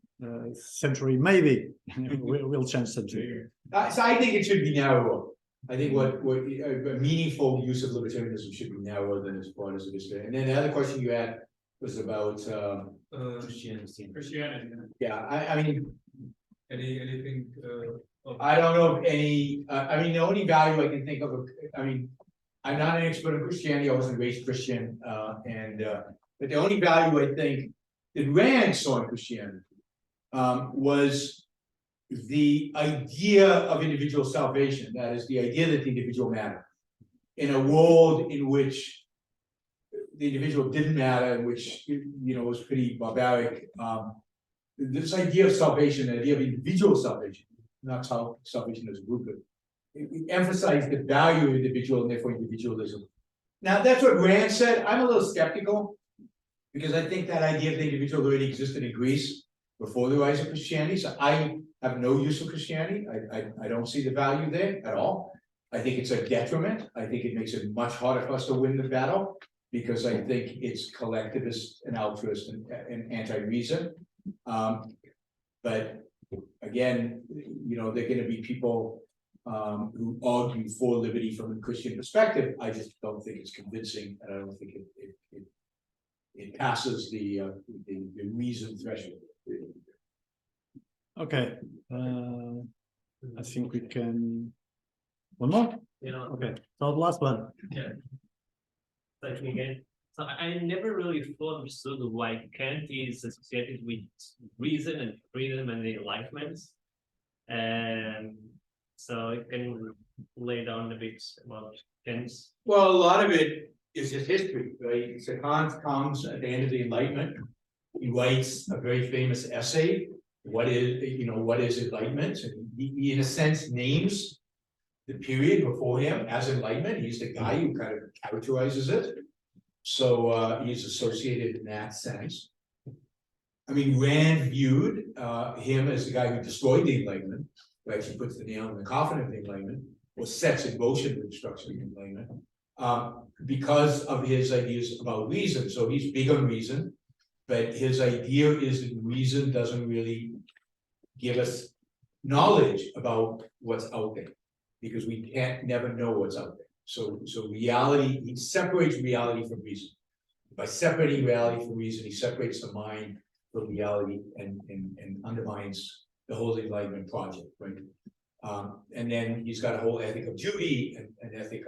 century maybe will change something. so I think it should be narrower. I think what a meaningful use of libertarianism should be narrower than as broad as it is today. And then the other question you had was about Christianity. yeah, I mean, anything, I don't know of any, I mean, the only value I can think of, I mean, I'm not an expert in Christianity, I wasn't raised Christian, but the only value I think that Rand saw in Christianity was the idea of individual salvation, that is the idea that the individual mattered. In a world in which the individual didn't matter, which, you know, was pretty barbaric, this idea of salvation, the idea of individual salvation, not salvation as a group, but it emphasized the value of individual and therefore individualism. Now, that's what Rand said. I'm a little skeptical because I think that idea of the individual already existed in Greece before the rise of Christianity. So I have no use for Christianity. I don't see the value there at all. I think it's a detriment. I think it makes it much harder for us to win the battle because I think it's collectivist and altruist and anti-reason. But again, you know, there are going to be people who argue for liberty from a Christian perspective. I just don't think it's convincing, and I don't think it passes the reason threshold. Okay, I think we can. One more? Yeah. Okay, so the last one. Yeah. Thank you again. So I never really fully understood why Kant is associated with reason and freedom and the enlightenment. And so you can lay down a bit about Kant's. Well, a lot of it is his history, right? So Kant comes at the end of the Enlightenment. He writes a very famous essay. What is enlightenment? And he in a sense names the period before him as enlightenment. He's the guy who kind of characterizes it. So he's associated in that sense. I mean, Rand viewed him as the guy who destroyed the Enlightenment, who actually puts the nail in the coffin of the Enlightenment, or sets in motion the destruction of the Enlightenment, because of his ideas about reason. So he's big on reason, but his idea is that reason doesn't really give us knowledge about what's out there, because we can't never know what's out there. So reality, he separates reality from reason. By separating reality from reason, he separates the mind from reality and undermines the whole Enlightenment project, right? And then he's got a whole ethic of duty and an ethic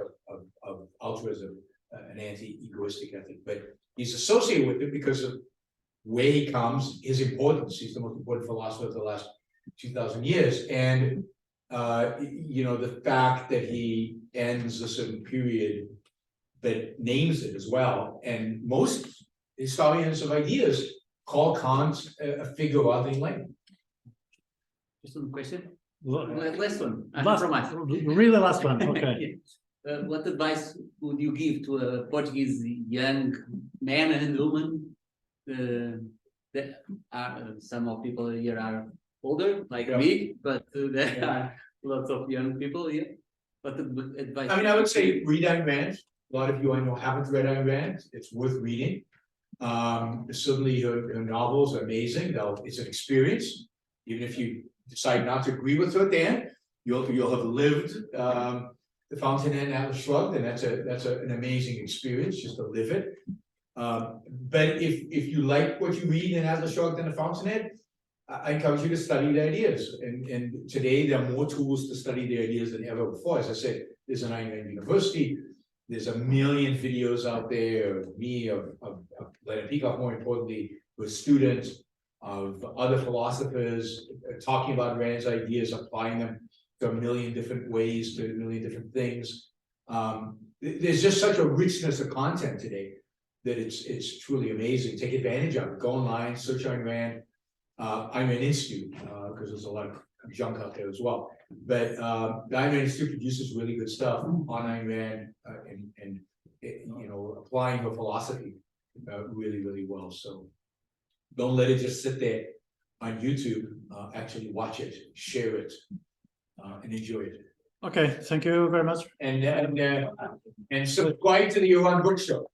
of altruism, an anti-egoistic ethic. But he's associated with it because of where he comes, his importance. He's the most important philosopher of the last 2,000 years. And you know, the fact that he ends a certain period but names it as well. And most historians of ideas call Kant a figure of the Enlightenment. Just one question. Last Last one. really last one. Okay. What advice would you give to a Portuguese young man and woman? That are, some of people here are older, like me, but there are lots of young people here. What advice? I mean, I would say read Ayn Rand. A lot of you I know haven't read Ayn Rand. It's worth reading. Certainly her novels are amazing, though it's an experience. Even if you decide not to agree with her at the end, you'll have lived The Fountainhead and Atlas Shrugged, and that's an amazing experience just to live it. But if you like what you read in Atlas Shrugged and The Fountainhead, I encourage you to study the ideas. And today there are more tools to study the ideas than ever before. As I said, there's an Ayn Rand University. There's a million videos out there of me, of Leonard Peacock, more importantly, with students, of other philosophers talking about Rand's ideas, applying them to a million different ways, to a million different things. There's just such a richness of content today that it's truly amazing. Take advantage of it. Go online, search Ayn Rand, Ayn Rand Institute, because there's a lot of junk out there as well. But the Ayn Rand Institute produces really good stuff on Ayn Rand and you know, applying her philosophy really, really well. So don't let it just sit there on YouTube. Actually watch it, share it, and enjoy it. Okay, thank you very much. And subscribe to the Yaron Brook Show.